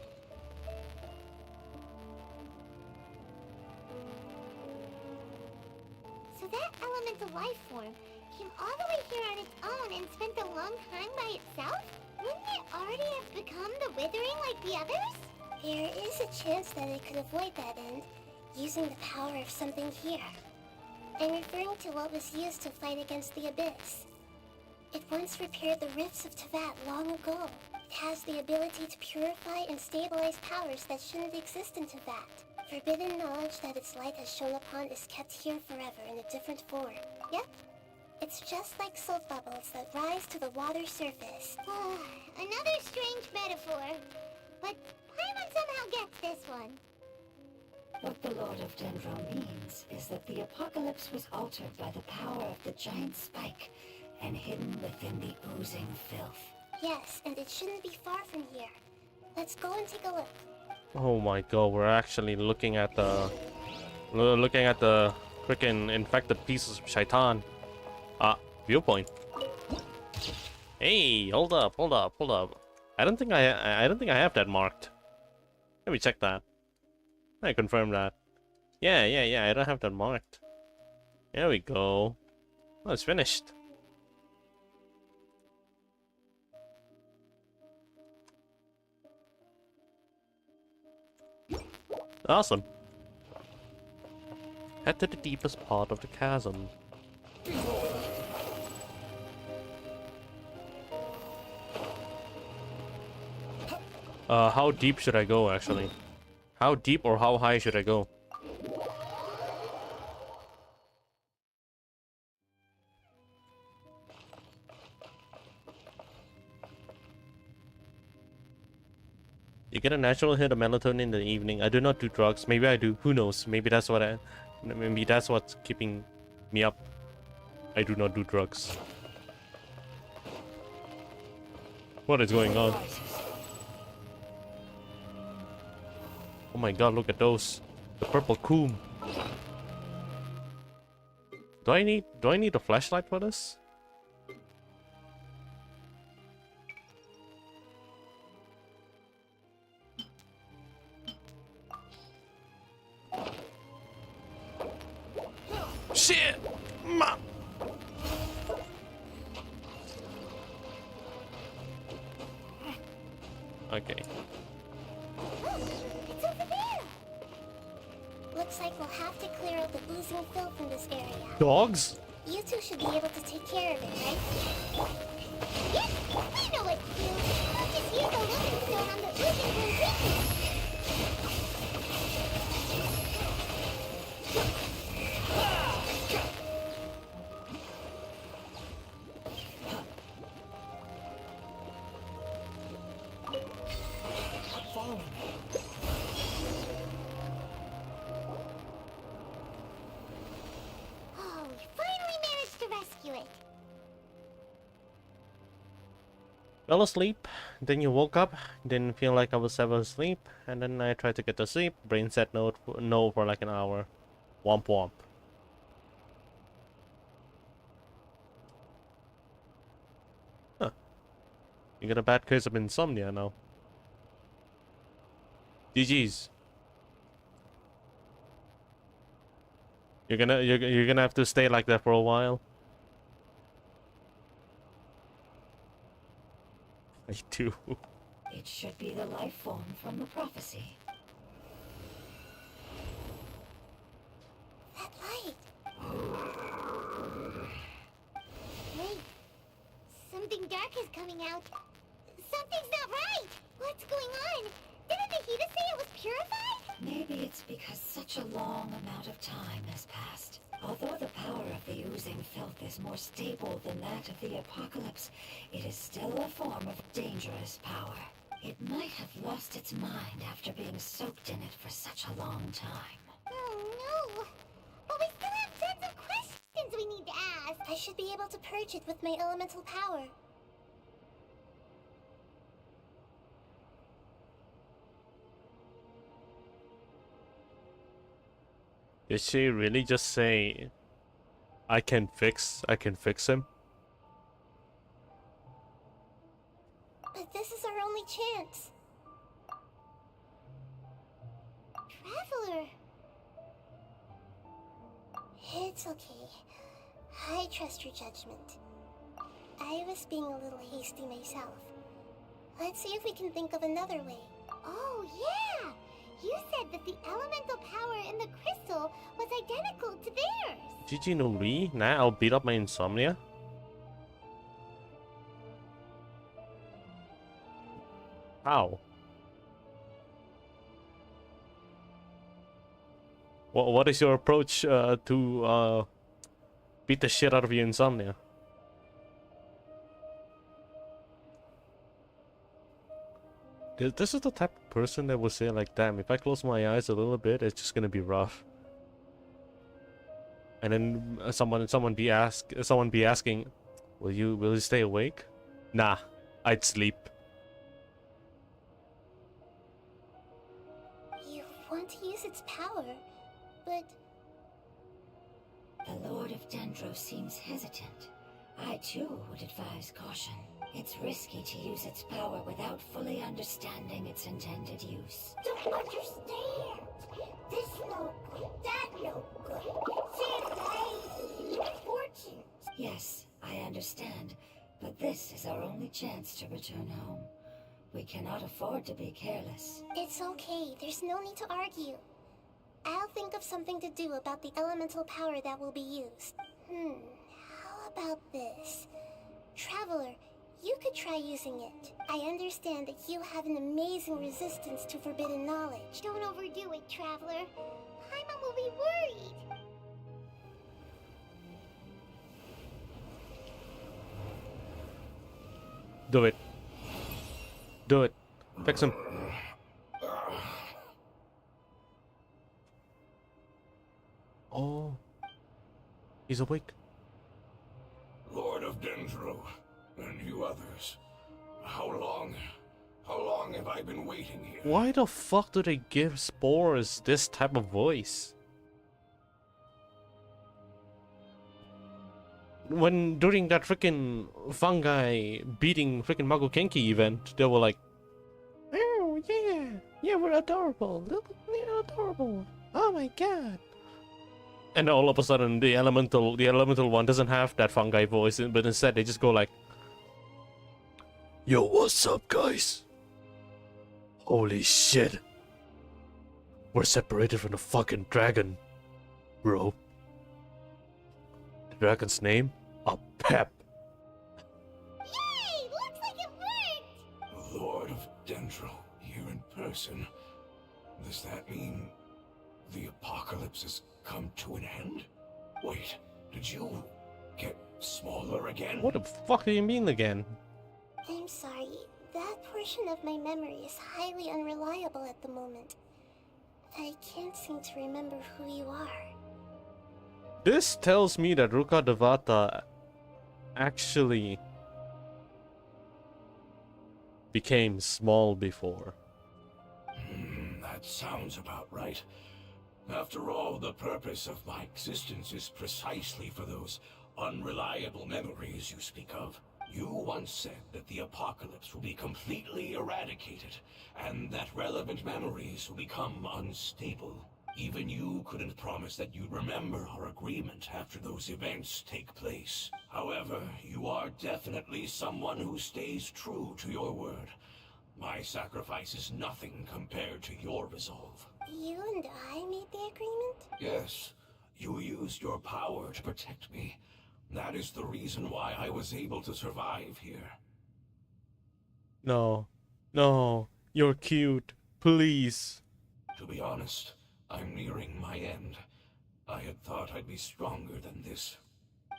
Speaker 2: So that elemental life form came all the way here on its own and spent a long time by itself? Wouldn't it already have become the Withering like the others? There is a chance that it could avoid that end, using the power of something here. I'm referring to what was used to fight against the Abyss. It once repaired the rifts of Tevat long ago. It has the ability to purify and stabilize powers that shouldn't exist in Tevat. Forbidden knowledge that its light has shone upon is kept here forever in a different form. Yep. It's just like soap bubbles that rise to the water surface. Another strange metaphor. But Paimon somehow gets this one.
Speaker 3: What the Lord of Dendro means is that the apocalypse was altered by the power of the giant spike and hidden within the oozing filth.
Speaker 2: Yes, and it shouldn't be far from here. Let's go and take a look.
Speaker 1: Oh my god, we're actually looking at the freaking infected pieces of Shaitan. Viewpoint. Hey, hold up. I don't think I have that marked. Let me check that. I confirm that. Yeah, I don't have that marked. There we go. Oh, it's finished. Awesome. Head to the deepest part of the chasm. How deep should I go, actually? How deep or how high should I go? You get a natural hit of melatonin in the evening. I do not do drugs. Maybe I do. Who knows? Maybe that's what's keeping me up. I do not do drugs. What is going on? Oh my god, look at those. The purple coom. Do I need a flashlight for this? Shit! Ma. Okay.
Speaker 2: It's over there! Looks like we'll have to clear out the oozing filth in this area.
Speaker 1: Dogs?
Speaker 2: You two should be able to take care of it, right? Yes! We know what to do! I'll just use the living stone on the oozing green creatures!
Speaker 4: Following me.
Speaker 2: Oh, we finally managed to rescue it!
Speaker 1: Fell asleep, then you woke up, didn't feel like I was ever asleep, and then I tried to get to sleep, brain said no for like an hour. Womp womp. Huh. You got a bad case of insomnia now. GG's. You're gonna have to stay like that for a while. I do.
Speaker 3: It should be the life form from the prophecy.
Speaker 2: That light! Wait. Something dark is coming out. Something's not right! What's going on? Didn't the Hida say it was purified?
Speaker 3: Maybe it's because such a long amount of time has passed. Although the power of the oozing filth is more stable than that of the apocalypse, it is still a form of dangerous power. It might have lost its mind after being soaked in it for such a long time.
Speaker 2: Oh no! But we still have tons of questions we need to ask! I should be able to purge it with my elemental power.
Speaker 1: Did she really just say, I can fix him?
Speaker 2: But this is our only chance. Traveler! It's okay. I trust your judgment. I was being a little hasty myself. Let's see if we can think of another way. Oh, yeah! You said that the elemental power in the crystal was identical to theirs!
Speaker 1: GG no Ri? Nah, I'll beat up my insomnia. How? What is your approach to beat the shit out of your insomnia? This is the type of person that will say like, damn, if I close my eyes a little bit, it's just gonna be rough. And then someone be asking, will you stay awake? Nah, I'd sleep.
Speaker 2: You want to use its power, but
Speaker 3: The Lord of Dendro seems hesitant. I too would advise caution. It's risky to use its power without fully understanding its intended use.
Speaker 2: don't understand. This no good, that no good. Fortune.
Speaker 3: Yes, I understand, but this is our only chance to return home. We cannot afford to be careless.
Speaker 2: It's okay. There's no need to argue. I'll think of something to do about the elemental power that will be used. How about this? Traveler, you could try using it. I understand that you have an amazing resistance to forbidden knowledge. Don't overdo it, Traveler. Paimon will be worried.
Speaker 1: Do it. Do it. Fix him. Oh. He's awake.
Speaker 6: Lord of Dendro, and you others. How long have I been waiting here?
Speaker 1: Why the fuck do they give spores this type of voice? when during that freaking fungi beating freaking Magokenki event, they were like, "Oh yeah, yeah, we're adorable, we're adorable. Oh my god!" And all of a sudden, the elemental one doesn't have that fungi voice, but instead they just go like, "Yo, what's up, guys? Holy shit, we're separated from the fucking dragon, bro. The dragon's name? A Pep."
Speaker 2: Yay! Looks like it worked!
Speaker 6: Lord of Dendro, here in person. Does that mean the apocalypse has come to an end? Wait, did you get smaller again?
Speaker 1: What the fuck do you mean again?
Speaker 2: I'm sorry. That portion of my memory is highly unreliable at the moment. I can't seem to remember who you are.
Speaker 1: This tells me that Ruka Devata actually became small before.
Speaker 6: That sounds about right. After all, the purpose of my existence is precisely for those unreliable memories you speak of. You once said that the apocalypse will be completely eradicated, and that relevant memories will become unstable. Even you couldn't promise that you'd remember our agreement after those events take place. However, you are definitely someone who stays true to your word. My sacrifice is nothing compared to your resolve.
Speaker 2: You and I made the agreement?
Speaker 6: Yes, you used your power to protect me. That is the reason why I was able to survive here.
Speaker 1: No, no, you're cute. Please.
Speaker 6: To be honest, I'm nearing my end. I had thought I'd be stronger than this.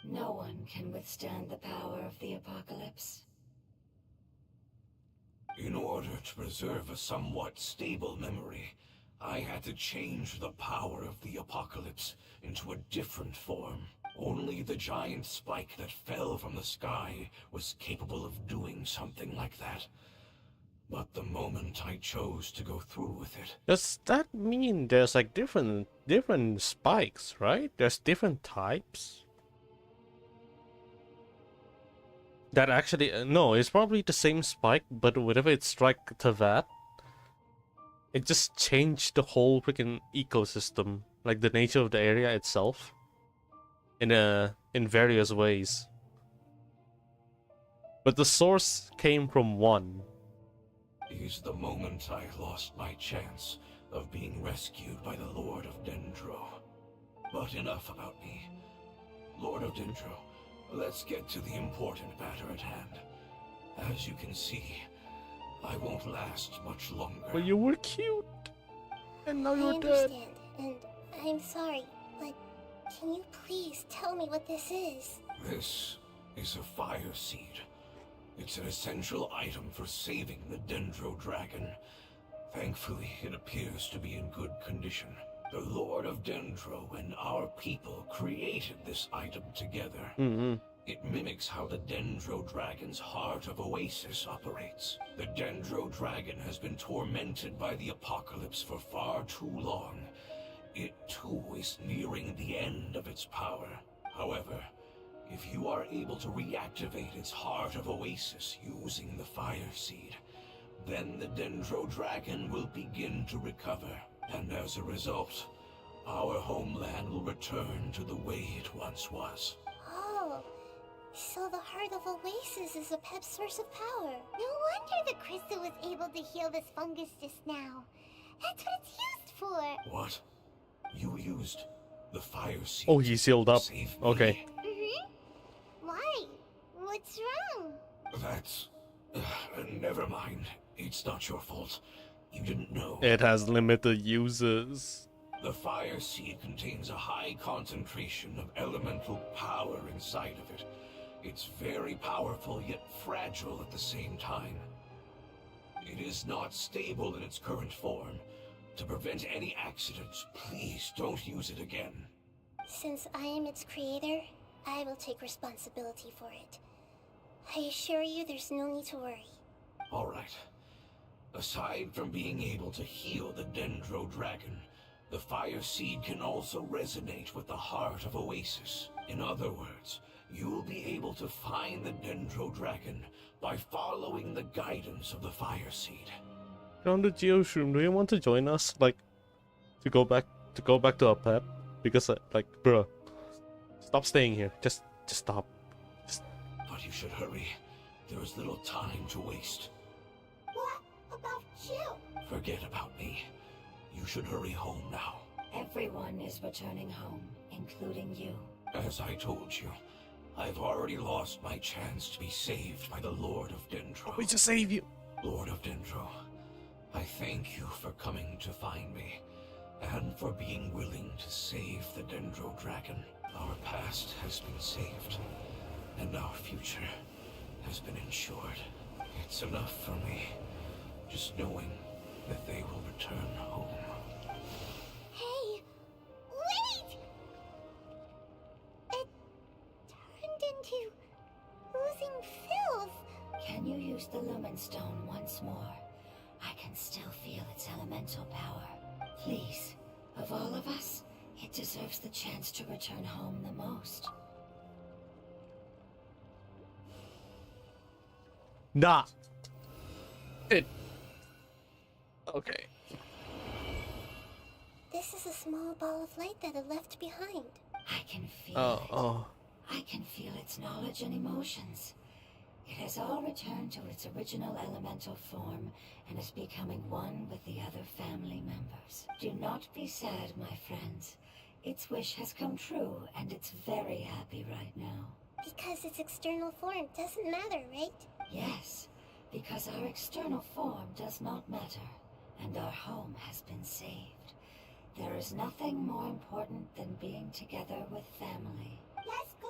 Speaker 3: No one can withstand the power of the apocalypse.
Speaker 6: In order to preserve a somewhat stable memory, I had to change the power of the apocalypse into a different form. Only the giant spike that fell from the sky was capable of doing something like that. But the moment I chose to go through with it...
Speaker 1: Does that mean there's like different spikes, right? There's different types? That actually, no, it's probably the same spike, but whenever it struck to that, it just changed the whole freaking ecosystem, like the nature of the area itself, in various ways. But the source came from one.
Speaker 6: Is the moment I lost my chance of being rescued by the Lord of Dendro. But enough about me. Lord of Dendro, let's get to the important matter at hand. As you can see, I won't last much longer.
Speaker 1: But you were cute, and now
Speaker 2: I
Speaker 1: you're dead.
Speaker 2: understand, and I'm sorry, but can you please tell me what this is?
Speaker 6: This is a fire seed. It's an essential item for saving the Dendro Dragon. Thankfully, it appears to be in good condition. The Lord of Dendro and our people created this item together. It mimics how the Dendro Dragon's Heart of Oasis operates. The Dendro Dragon has been tormented by the apocalypse for far too long. It too is nearing the end of its power. However, if you are able to reactivate its Heart of Oasis using the Fire Seed, then the Dendro Dragon will begin to recover. And as a result, our homeland will return to the way it once was.
Speaker 2: Oh, so the Heart of Oasis is a pep source of power. No wonder the crystal was able to heal this fungus just now. That's what it's used for.
Speaker 6: What? You used the Fire Seed?
Speaker 1: Oh, he's healed up.
Speaker 6: to save me?
Speaker 1: Okay.
Speaker 2: Why? What's wrong?
Speaker 6: That's... never mind. It's not your fault. You didn't know.
Speaker 1: It has limited users.
Speaker 6: The Fire Seed contains a high concentration of elemental power inside of it. It's very powerful, yet fragile at the same time. It is not stable in its current form. To prevent any accidents, please don't use it again.
Speaker 2: Since I am its creator, I will take responsibility for it. I assure you there's no need to worry.
Speaker 6: All right. Aside from being able to heal the Dendro Dragon, the Fire Seed can also resonate with the Heart of Oasis. In other words, you'll be able to find the Dendro Dragon by following the guidance of the Fire Seed.
Speaker 1: From the Geoshroom, do you want to join us? Like, to go back to our pep? Because like, bruh, stop staying here. Just stop.
Speaker 6: But you should hurry. There is little time to waste.
Speaker 2: What about you?
Speaker 6: Forget about me. You should hurry home now.
Speaker 3: Everyone is returning home, including you.
Speaker 6: As I told you, I've already lost my chance to be saved by the Lord of Dendro.
Speaker 1: We just save you.
Speaker 6: Lord of Dendro, I thank you for coming to find me, and for being willing to save the Dendro Dragon. Our past has been saved, and our future has been ensured. It's enough for me, just knowing that they will return home.
Speaker 2: Hey, wait! It turned into oozing filth.
Speaker 3: Can you use the Lumen Stone once more? I can still feel its elemental power. Please, of all of us, it deserves the chance to return home the most.
Speaker 1: Nah. It. Okay.
Speaker 2: This is a small ball of light that it left behind.
Speaker 3: I can feel it.
Speaker 1: Oh.
Speaker 3: I can feel its knowledge and emotions. It has all returned to its original elemental form and is becoming one with the other family members. Do not be sad, my friends. Its wish has come true, and it's very happy right now.
Speaker 2: Because its external form doesn't matter, right?
Speaker 3: Yes, because our external form does not matter, and our home has been saved. There is nothing more important than being together with family.
Speaker 2: Let's go!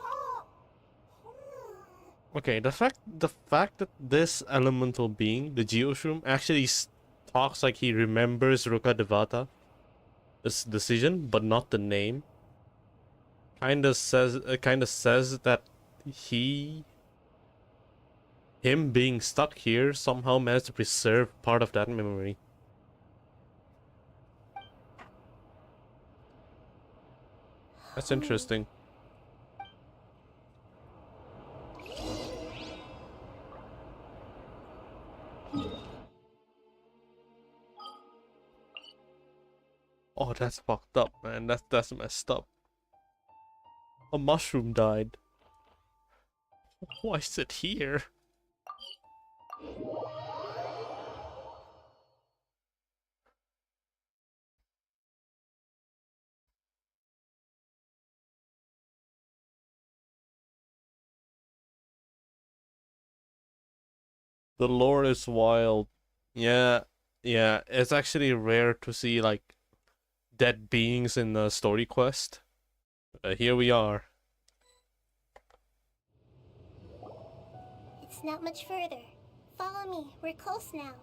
Speaker 1: Okay, the fact that this elemental being, the Geoshroom, actually talks like he remembers Ruka Devata, this decision, but not the name, kinda says that him being stuck here somehow managed to preserve part of that memory. That's interesting. Oh, that's fucked up, man. That's messed up. A mushroom died. Why is it here? The lore is wild. Yeah, it's actually rare to see like dead beings in the story quest. Here we are.
Speaker 2: It's not much further. Follow me. We're close now.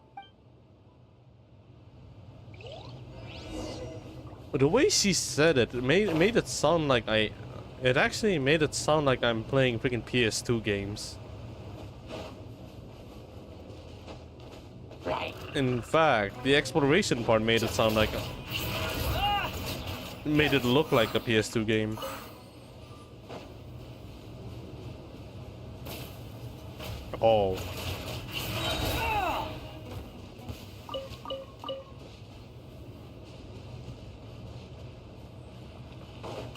Speaker 1: The way she said it, made it sound like it actually made it sound like I'm playing freaking PS2 games. In fact, the exploration part made it sound like made it look like a PS2 game. Oh.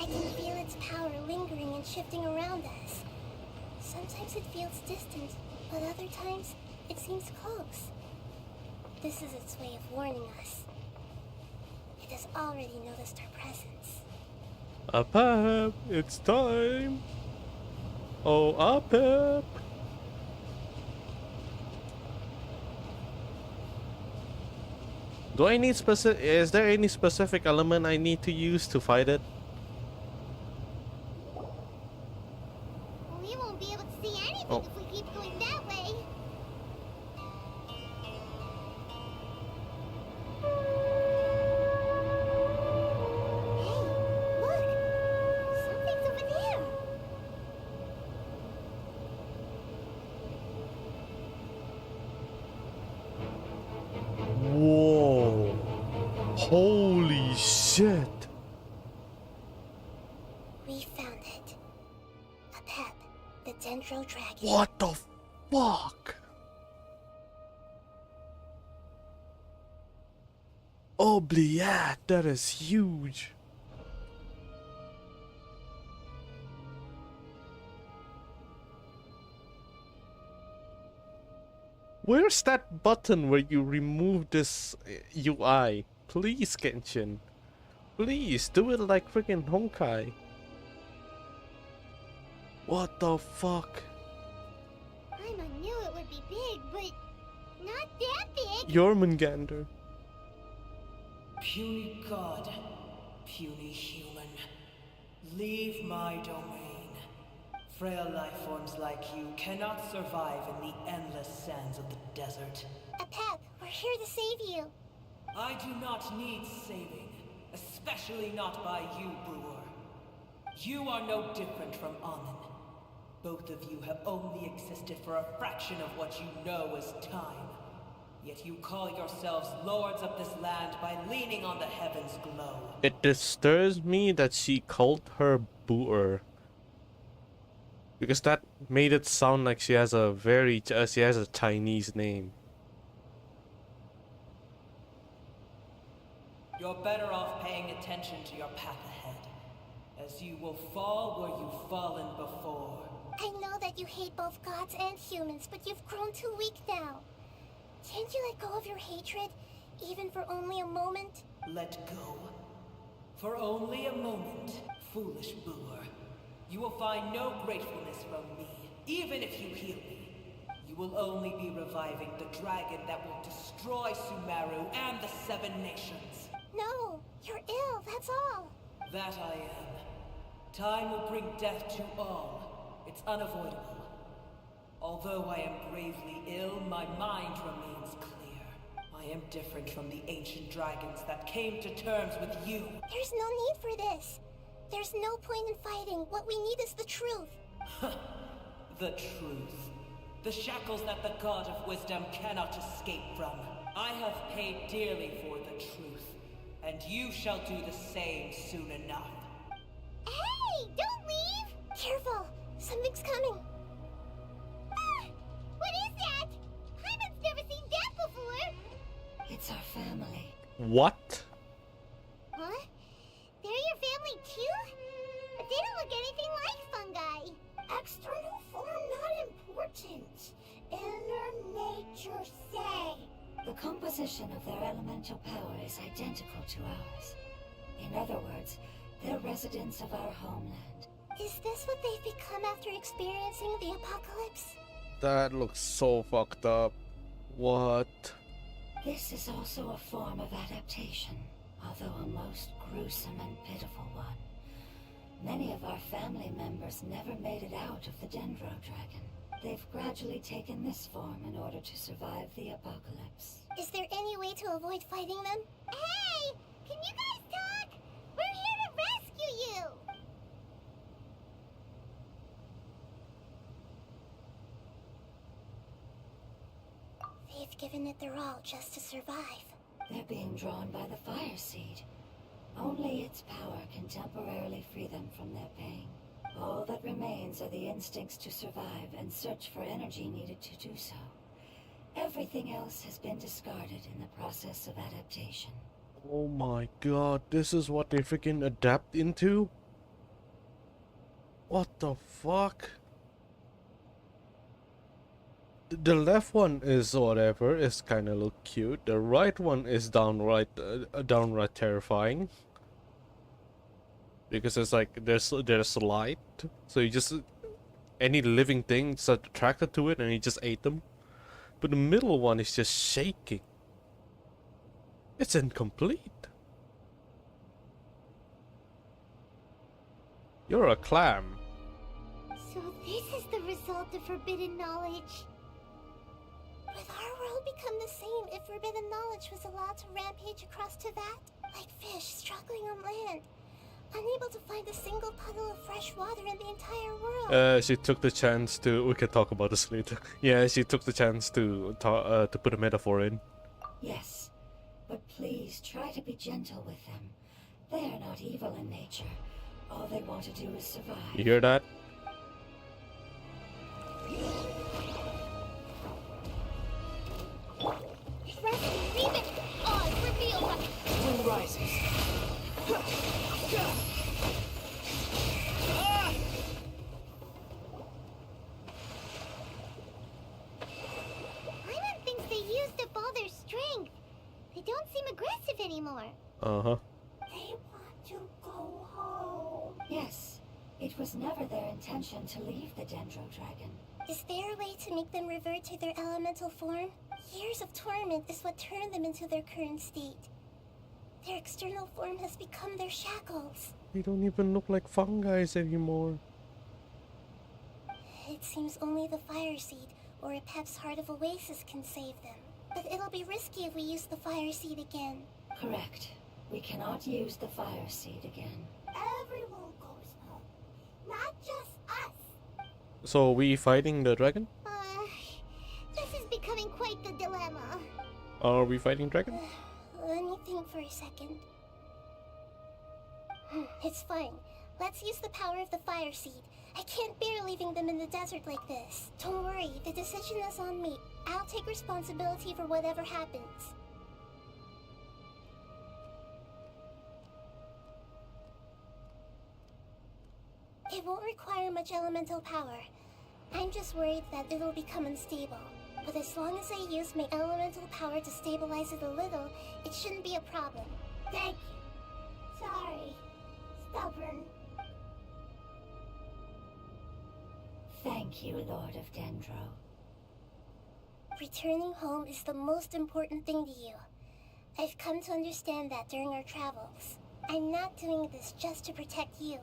Speaker 2: I can feel its power lingering and shifting around us. Sometimes it feels distant, but other times it seems close. This is its way of warning us. It has already noticed our presence.
Speaker 1: Apep, it's time. Oh, Apep. Do I need specific? Is there any specific element I need to use to fight it?
Speaker 2: We won't be able to see anything
Speaker 1: Oh.
Speaker 2: if we keep going that way. Hey, look! Something's over there.
Speaker 1: Whoa! Holy shit!
Speaker 2: We found it. dragon.
Speaker 1: What the fuck? Oh, bliat, that is huge. Where's that button where you remove this UI? Please, Genshin. Please, do it like freaking Honkai. What the fuck?
Speaker 2: Paimon knew it would be big, but not that big.
Speaker 1: Jormungandr.
Speaker 4: Puny god, puny human, leave my domain. Frail life forms like you cannot survive in the endless sands of the desert.
Speaker 2: Apep, we're here to save you.
Speaker 4: I do not need saving, especially not by you, brewer. You are no different from Amun. Both of you have only existed for a fraction of what you know as time. Yet you call yourselves lords of this land by leaning on the heavens' glow.
Speaker 1: It disturbs me that she called her Booer. Because that made it sound like she has a Chinese name.
Speaker 4: You're better off paying attention to your path ahead, as you will fall where you've fallen before.
Speaker 2: I know that you hate both gods and humans, but you've grown too weak now. Can't you let go of your hatred, even for only a moment?
Speaker 4: Let go. For only a moment, foolish brewer. You will find no gratefulness from me, even if you heal me. You will only be reviving the dragon that will destroy Sumeru and the 7 nations.
Speaker 2: No, you're ill, that's all.
Speaker 4: That I am. Time will bring death to all. It's unavoidable. Although I am gravely ill, my mind remains clear. I am different from the ancient dragons that came to terms with you.
Speaker 2: There's no need for this. There's no point in fighting. What we need is the truth.
Speaker 4: The truth. The shackles that the God of Wisdom cannot escape from. I have paid dearly for the truth, and you shall do the same soon enough.
Speaker 2: Hey, don't leave! Careful, something's coming. Ah, what is that? Paimon's never seen that before.
Speaker 3: It's our family.
Speaker 1: What?
Speaker 2: Huh? They're your family too? But they don't look anything like fungi. External form not important. Inner nature say.
Speaker 3: The composition of their elemental power is identical to ours. In other words, they're residents of our homeland.
Speaker 2: Is this what they've become after experiencing the apocalypse?
Speaker 1: That looks so fucked up. What?
Speaker 3: This is also a form of adaptation, although a most gruesome and pitiful one. Many of our family members never made it out of the Dendro Dragon. They've gradually taken this form in order to survive the apocalypse.
Speaker 2: Is there any way to avoid fighting them? Hey! Can you guys talk? We're here to rescue you! They've given it their all just to survive.
Speaker 3: They're being drawn by the fire seed. Only its power can temporarily free them from their pain. All that remains are the instincts to survive and search for energy needed to do so. Everything else has been discarded in the process of adaptation.
Speaker 1: Oh my god, this is what they freaking adapt into? What the fuck? The left one is whatever, is kind of look cute. The right one is downright terrifying. Because it's like there's light, so you just any living thing is attracted to it and you just ate them. But the middle one is just shaking. It's incomplete. You're a clam.
Speaker 2: So this is the result of forbidden knowledge. Would our world become the same if forbidden knowledge was allowed to rampage across Teyvat? Like fish struggling on land, unable to find a single puddle of fresh water in the entire world.
Speaker 1: She took the chance to. We can talk about this later. Yeah, she took the chance to put a metaphor in.
Speaker 3: Yes, but please try to be gentle with them. They are not evil in nature. All they want to do is survive.
Speaker 1: You hear that?
Speaker 2: Rescue, leave it! Oh, it's revealed!
Speaker 4: Wind rises.
Speaker 2: Paimon thinks they used up all their strength. They don't seem aggressive anymore.
Speaker 1: Uh-huh.
Speaker 3: They want to go home. Yes, it was never their intention to leave the Dendro Dragon.
Speaker 2: Is there a way to make them revert to their elemental form? Years of torment is what turned them into their current state. Their external form has become their shackles.
Speaker 1: They don't even look like fungi anymore.
Speaker 2: It seems only the Fire Seed or a Pep's Heart of Oasis can save them. But it'll be risky if we use the Fire Seed again.
Speaker 3: Correct. We cannot use the Fire Seed again.
Speaker 2: Everyone goes home, not just us.
Speaker 1: So we fighting the dragon?
Speaker 2: This is becoming quite the dilemma.
Speaker 1: Are we fighting dragon?
Speaker 2: Let me think for a second. It's fine. Let's use the power of the Fire Seed. I can't bear leaving them in the desert like this. Don't worry, the decision is on me. I'll take responsibility for whatever happens. It won't require much elemental power. I'm just worried that it'll become unstable. But as long as I use my elemental power to stabilize it a little, it shouldn't be a problem. Thank you. Sorry. Stubborn.
Speaker 3: Thank you, Lord of Dendro.
Speaker 2: Returning home is the most important thing to you. I've come to understand that during our travels. I'm not doing this just to protect you,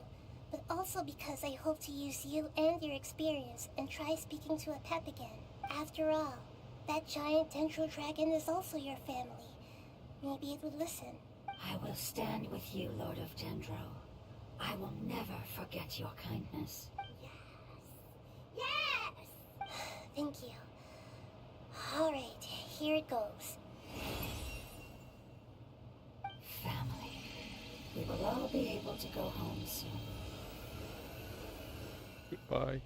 Speaker 2: but also because I hope to use you and your experience and try speaking to a Pep again. After all, that giant Dendro Dragon is also your family. Maybe it would listen.
Speaker 3: I will stand with you, Lord of Dendro. I will never forget your kindness.
Speaker 2: Yes! Thank you. Alright, here it goes.
Speaker 3: Family. We will all be able to go home soon.
Speaker 1: Goodbye.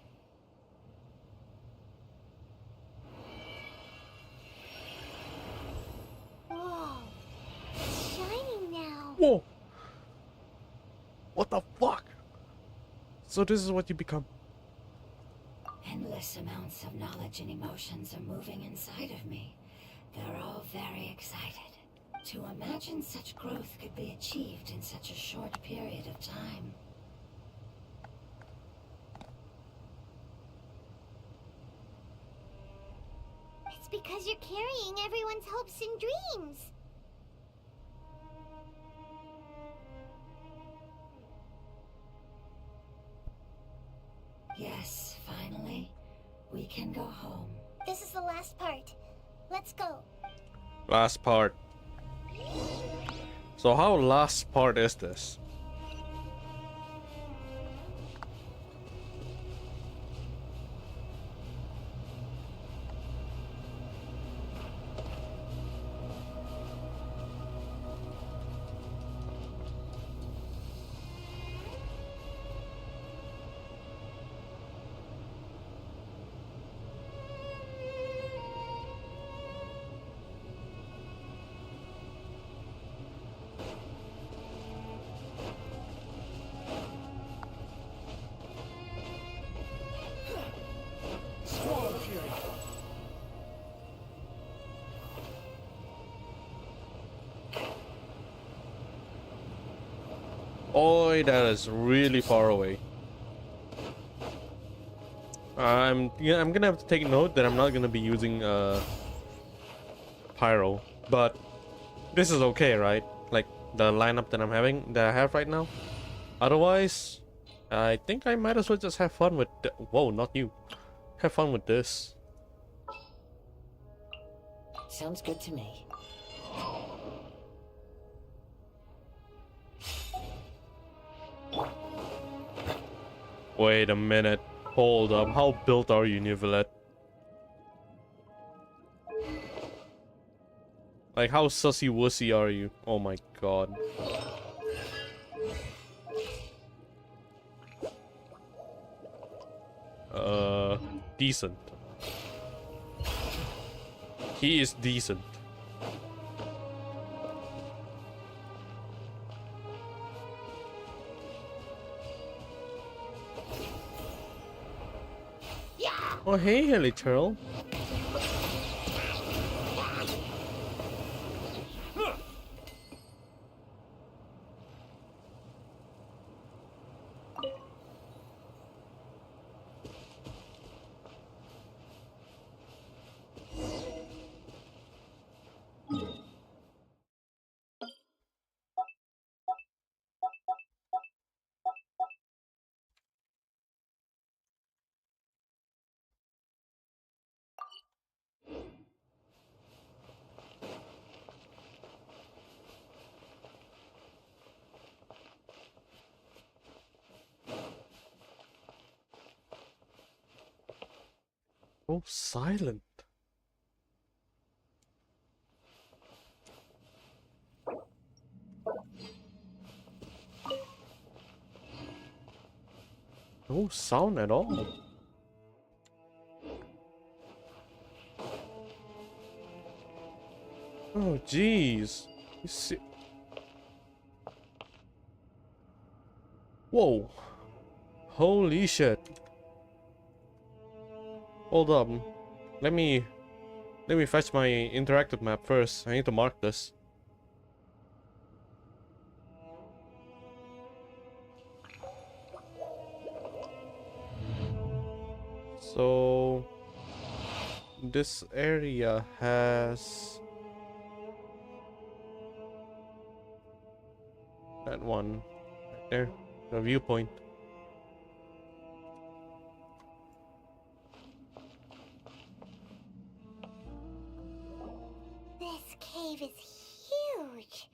Speaker 2: Whoa. It's shining now.
Speaker 1: Whoa! What the fuck? So this is what you become.
Speaker 3: Endless amounts of knowledge and emotions are moving inside of me. They're all very excited. To imagine such growth could be achieved in such a short period of time.
Speaker 2: It's because you're carrying everyone's hopes and dreams.
Speaker 3: Yes, finally, we can go home.
Speaker 2: This is the last part. Let's go.
Speaker 1: Last part. So how last part is this? Oi, that is really far away. I'm gonna have to take note that I'm not gonna be using pyro, but this is okay, right? Like the lineup that I have right now. Otherwise, I think I might as well just have fun with. Whoa, not you. Have fun with this.
Speaker 3: Sounds good to me.
Speaker 1: Wait a minute. Hold up. How built are you, Nivelet? Like, how sussy wussy are you? Oh my god. decent. He is decent. Oh, hey, Hilly Turtle. Oh, silent. No sound at all. Oh, jeez. You see? Whoa. Holy shit. Hold up. Let me fetch my interactive map first. I need to mark this. So this area has that one right there, the viewpoint.
Speaker 2: This cave is huge.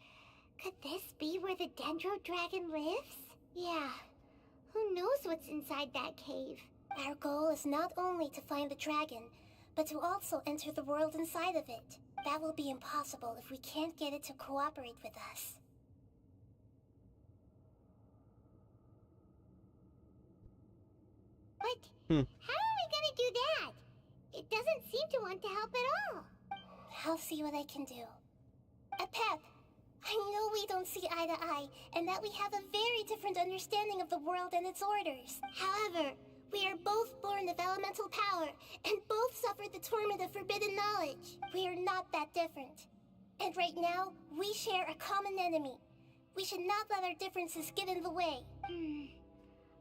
Speaker 2: Could this be where the Dendro Dragon lives? Yeah. Who knows what's inside that cave? Our goal is not only to find the dragon, but to also enter the world inside of it. That will be impossible if we can't get it to cooperate with us. But how are we gonna do that? It doesn't seem to want to help at all. I'll see what I can do. Pep, I know we don't see eye to eye, and that we have a very different understanding of the world and its orders. However, we are both born of elemental power, and both suffered the torment of forbidden knowledge. We are not that different. And right now, we share a common enemy. We should not let our differences get in the way.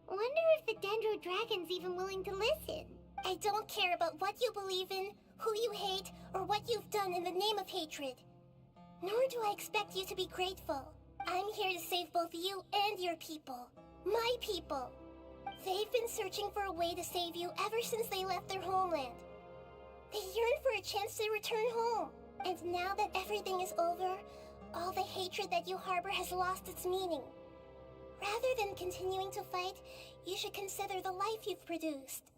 Speaker 2: Wonder if the Dendro Dragon's even willing to listen. I don't care about what you believe in, who you hate, or what you've done in the name of hatred. Nor do I expect you to be grateful. I'm here to save both you and your people. My people. They've been searching for a way to save you ever since they left their homeland. They yearn for a chance to return home. And now that everything is over, all the hatred that you harbor has lost its meaning. Rather than continuing to fight, you should consider the life you've produced.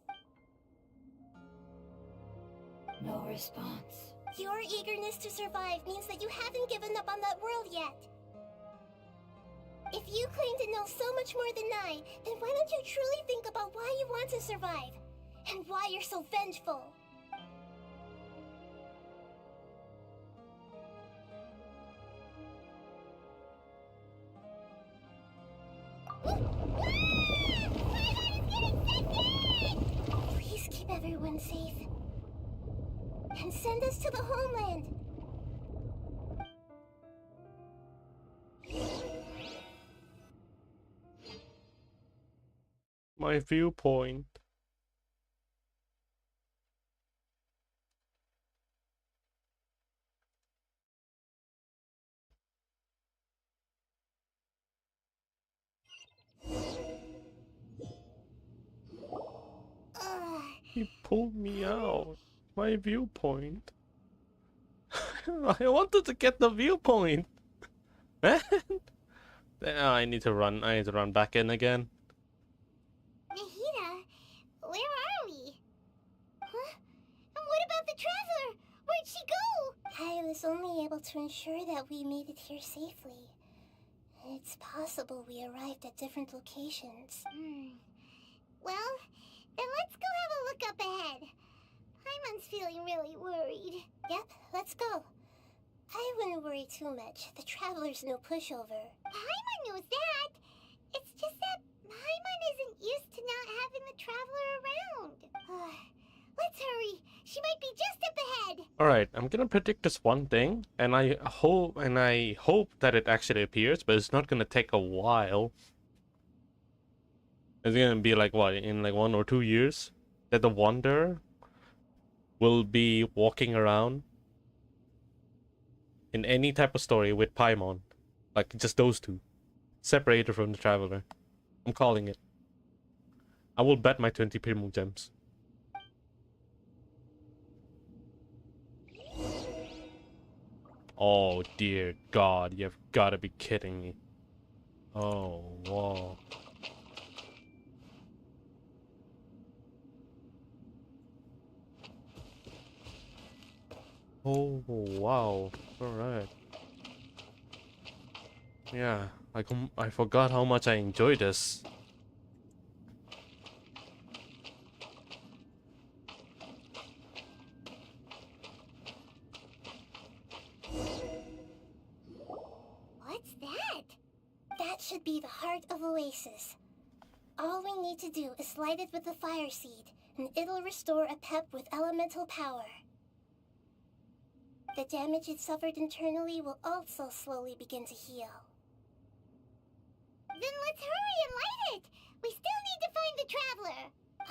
Speaker 3: No response.
Speaker 2: Your eagerness to survive means that you haven't given up on that world yet. If you claim to know so much more than I, then why don't you truly think about why you want to survive? And why you're so vengeful? Please keep everyone safe. And send us to the homeland.
Speaker 1: My viewpoint. He pulled me out. My viewpoint. I wanted to get the viewpoint. Man. I need to run. I need to run back in again.
Speaker 2: Nahida, where are we? Huh? And what about the traveler? Where'd she go? I was only able to ensure that we made it here safely. It's possible we arrived at different locations. Well, Then let's go have a look up ahead. Paimon's feeling really worried. Yep, let's go. I wouldn't worry too much. The Traveler's no pushover. Paimon knows that. It's just that Paimon isn't used to not having the Traveler around. Let's hurry. She might be just up ahead.
Speaker 1: All right, I'm gonna predict this one thing, and I hope that it actually appears, but it's not gonna take a while. It's gonna be like what, in like 1 or 2 years, that the Wanderer will be walking around in any type of story with Paimon, like just those two, separated from the Traveler. I'm calling it. I will bet my 20 Primo gems. Oh dear God, you've gotta be kidding me. Oh, whoa. Oh, wow. Alright. Yeah, I forgot how much I enjoy this.
Speaker 2: What's that? That should be the heart of Oasis. All we need to do is light it with the fire seed, and it'll restore a pep with elemental power. The damage it suffered internally will also slowly begin to heal. Then let's hurry and light it! We still need to find the Traveler!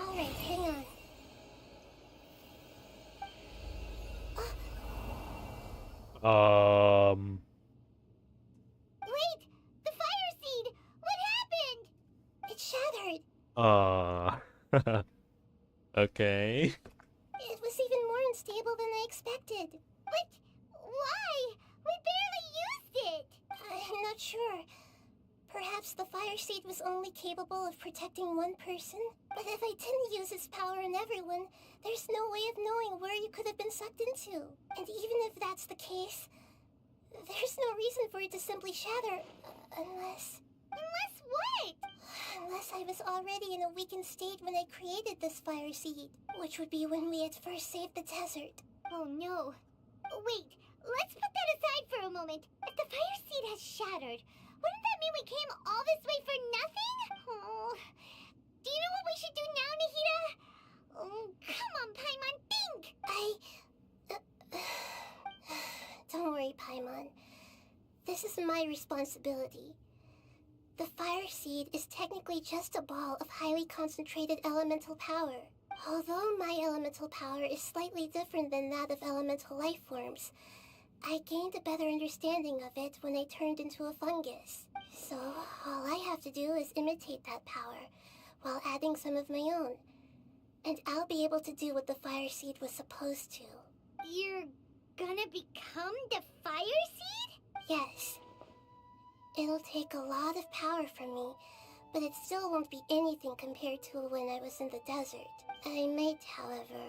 Speaker 2: Alright, hang on. Wait! The fire seed! What happened? It shattered.
Speaker 1: Okay.
Speaker 2: It was even more unstable than I expected. But why? We barely used it! I'm not sure. Perhaps the fire seed was only capable of protecting one person? But if I didn't use its power on everyone, there's no way of knowing where you could have been sucked into. And even if that's the case, there's no reason for it to simply shatter, unless... Unless what? Unless I was already in a weakened state when I created this fire seed, which would be when we had first saved the desert. Oh no. Wait, let's put that aside for a moment. If the fire seed has shattered, wouldn't that mean we came all this way for nothing? Oh. Do you know what we should do now, Nahida? Oh, come on, Paimon, think! Don't worry, Paimon. This is my responsibility. The fire seed is technically just a ball of highly concentrated elemental power. Although my elemental power is slightly different than that of elemental life forms, I gained a better understanding of it when I turned into a fungus. So, all I have to do is imitate that power, while adding some of my own. And I'll be able to do what the fire seed was supposed to. You're gonna become the fire seed? Yes. It'll take a lot of power from me, but it still won't be anything compared to when I was in the desert. I might, however,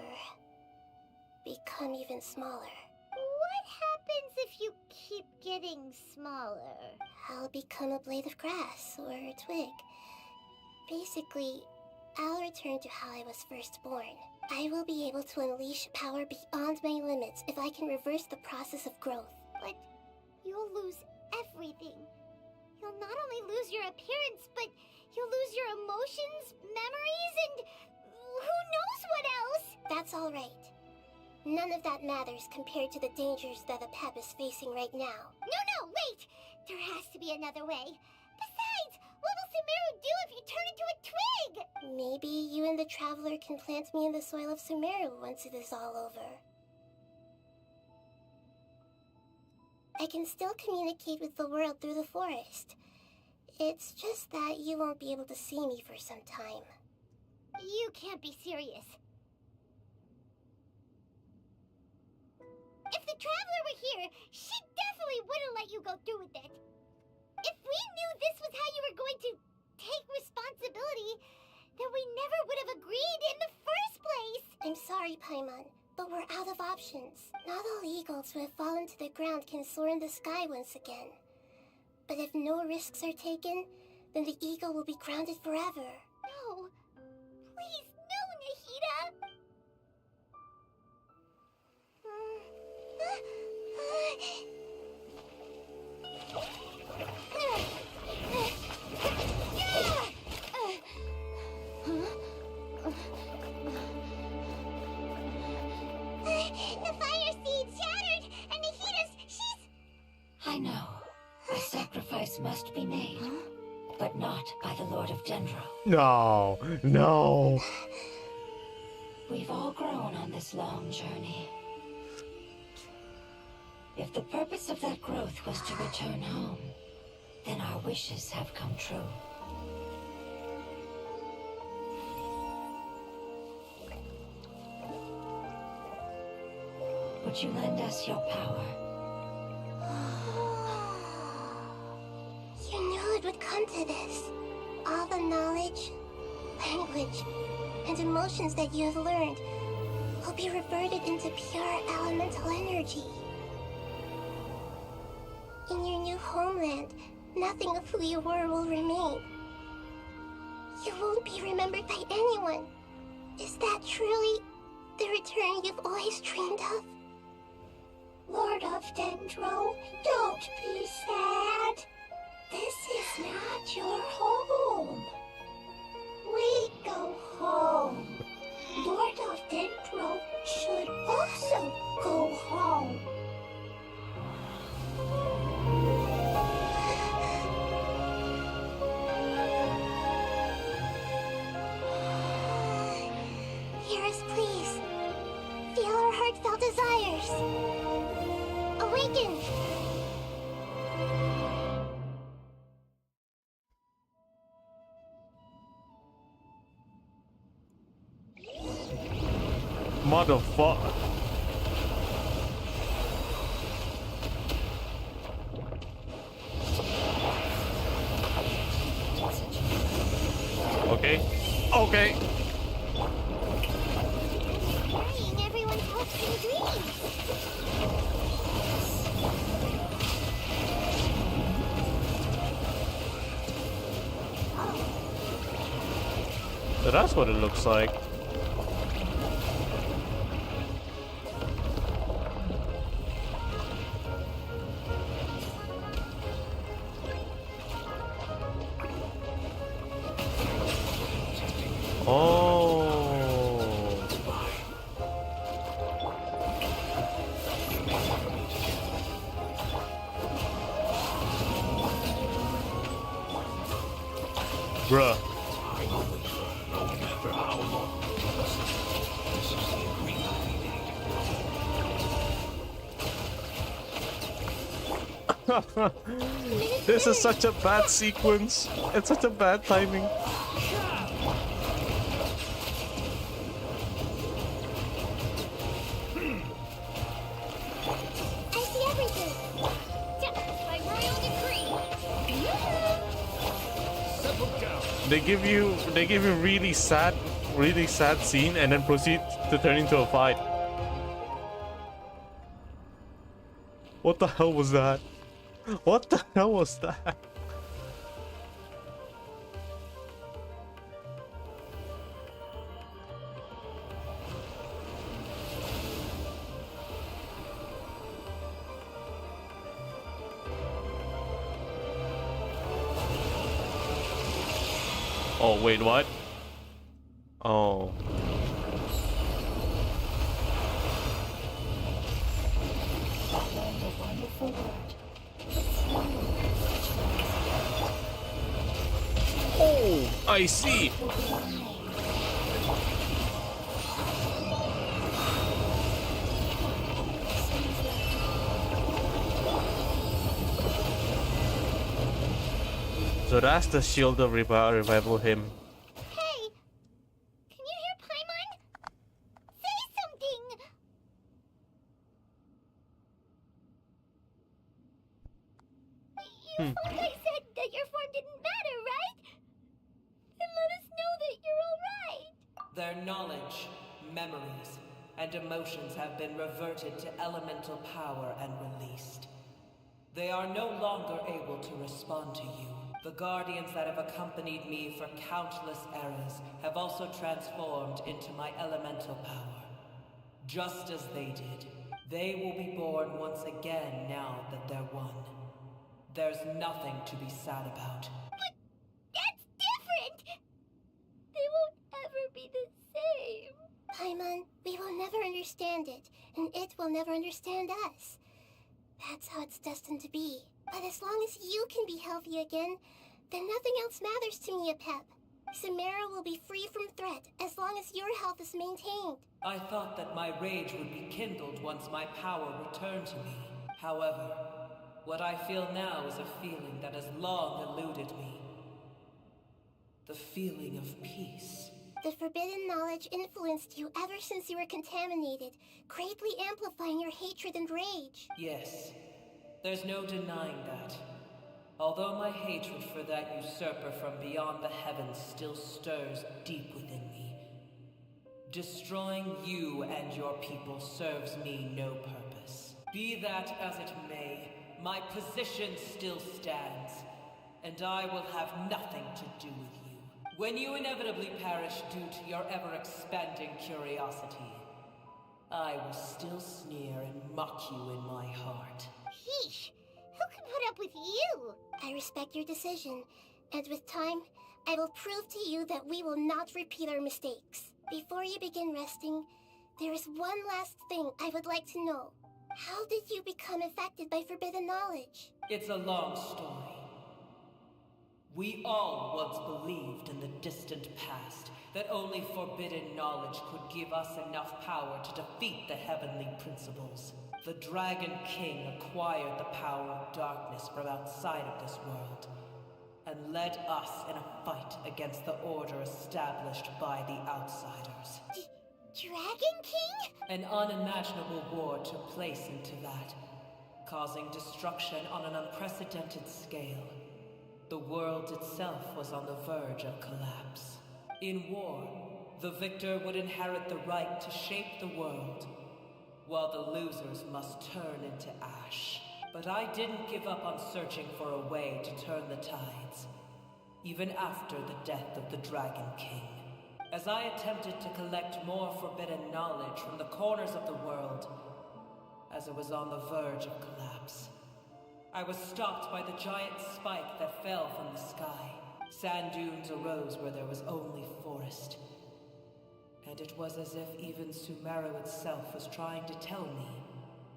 Speaker 2: become even smaller. What happens if you keep getting smaller? I'll become a blade of grass or a twig. Basically, I'll return to how I was first born. I will be able to unleash power beyond my limits if I can reverse the process of growth. But you'll lose everything. You'll not only lose your appearance, but you'll lose your emotions, memories, and who knows what else? That's all right. None of that matters compared to the dangers that the Pep is facing right now. No, wait! There has to be another way. Besides, what will Sumeru do if you turn into a twig? Maybe you and the Traveler can plant me in the soil of Sumeru once it is all over. I can still communicate with the world through the forest. It's just that you won't be able to see me for some time. You can't be serious. If the Traveler were here, she definitely wouldn't let you go through with it. If we knew this was how you were going to take responsibility, then we never would have agreed in the first place. I'm sorry, Paimon, but we're out of options. Not all eagles who have fallen to the ground can soar in the sky once again. But if no risks are taken, then the eagle will be grounded forever. No. Please, no, The fire seed shattered, and Nikita's,
Speaker 3: I know. A sacrifice must be made, but not by the Lord of Dendro.
Speaker 1: No, no.
Speaker 3: We've all grown on this long journey. If the purpose of that growth was to return home, then our wishes have come true. Would you lend us your power?
Speaker 2: You knew it would come to this. All the knowledge, language, and emotions that you have learned will be reverted into pure elemental energy. In your new homeland, nothing of who you were will remain. You won't be remembered by anyone. Is that truly the return you've always dreamed of?
Speaker 3: Lord of Dendro, don't be sad. This is not your home. We go home. Lord of Dendro should also go home.
Speaker 2: Hear us, please. Feel our heartfelt desires. Awaken!
Speaker 1: Motherfucker. Okay. Okay.
Speaker 2: Praying everyone's hopes and dreams.
Speaker 1: So that's what it looks like. Oh. Bruh. This is such a bad sequence. It's such a bad timing.
Speaker 2: I see everything. By royal decree.
Speaker 1: They give you really sad scene and then proceed to turn into a fight. What the hell was that? What the hell was that? Oh, wait, what? Oh. Oh, I see. So that's the shield of revival hymn.
Speaker 2: Hey! Can you hear Paimon? Say something! You thought I said that your form didn't matter, right? Then let us know that you're alright.
Speaker 4: Their knowledge, memories, and emotions have been reverted to elemental power and released. They are no longer able to respond to you. The guardians that have accompanied me for countless eras have also transformed into my elemental power. Just as they did, They will be born once again now that they're one. There's nothing to be sad about.
Speaker 2: But that's different! They won't ever be the same. Paimon, we will never understand it, and it will never understand us. That's how it's destined to be. But as long as you can be healthy again, then nothing else matters to me, Apep. Samara will be free from threat as long as your health is maintained.
Speaker 4: I thought that my rage would be kindled once my power returned to me. However, what I feel now is a feeling that has long eluded me. The feeling of peace.
Speaker 2: The forbidden knowledge influenced you ever since you were contaminated, greatly amplifying your hatred and rage.
Speaker 4: Yes, there's no denying that. Although my hatred for that usurper from beyond the heavens still stirs deep within me, destroying you and your people serves me no purpose. Be that as it may, my position still stands, and I will have nothing to do with you. When you inevitably perish due to your ever-expanding curiosity, I will still sneer and mock you in my heart.
Speaker 2: Yeesh! Who can put up with you? I respect your decision, and with time, I will prove to you that we will not repeat our mistakes. Before you begin resting, there is one last thing I would like to know. How did you become affected by forbidden knowledge?
Speaker 4: It's a long story. We all once believed in the distant past that only forbidden knowledge could give us enough power to defeat the heavenly principles. The Dragon King acquired the power of darkness from outside of this world, and led us in a fight against the order established by the outsiders.
Speaker 2: Dragon King?
Speaker 4: An unimaginable war took place into that, causing destruction on an unprecedented scale. The world itself was on the verge of collapse. In war, the victor would inherit the right to shape the world, while the losers must turn into ash. But I didn't give up on searching for a way to turn the tides, even after the death of the Dragon King. As I attempted to collect more forbidden knowledge from the corners of the world, as it was on the verge of collapse, I was stopped by the giant spike that fell from the sky. Sand dunes arose where there was only forest. And it was as if even Sumeru itself was trying to tell me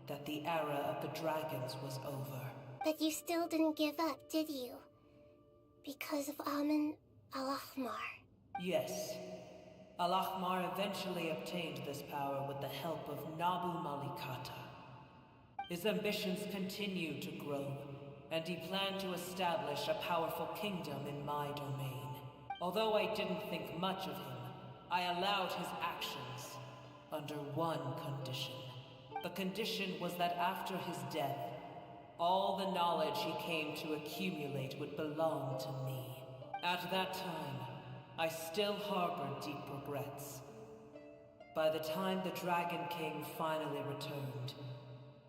Speaker 4: that the era of the dragons was over.
Speaker 2: But you still didn't give up, did you? Because of Amun Al-Ahmar.
Speaker 4: Yes. Al-Ahmar eventually obtained this power with the help of Nabu Malikata. His ambitions continued to grow, and he planned to establish a powerful kingdom in my domain. Although I didn't think much of him, I allowed his actions under one condition. The condition was that after his death, all the knowledge he came to accumulate would belong to me. At that time, I still harbored deep regrets. By the time the Dragon King finally returned,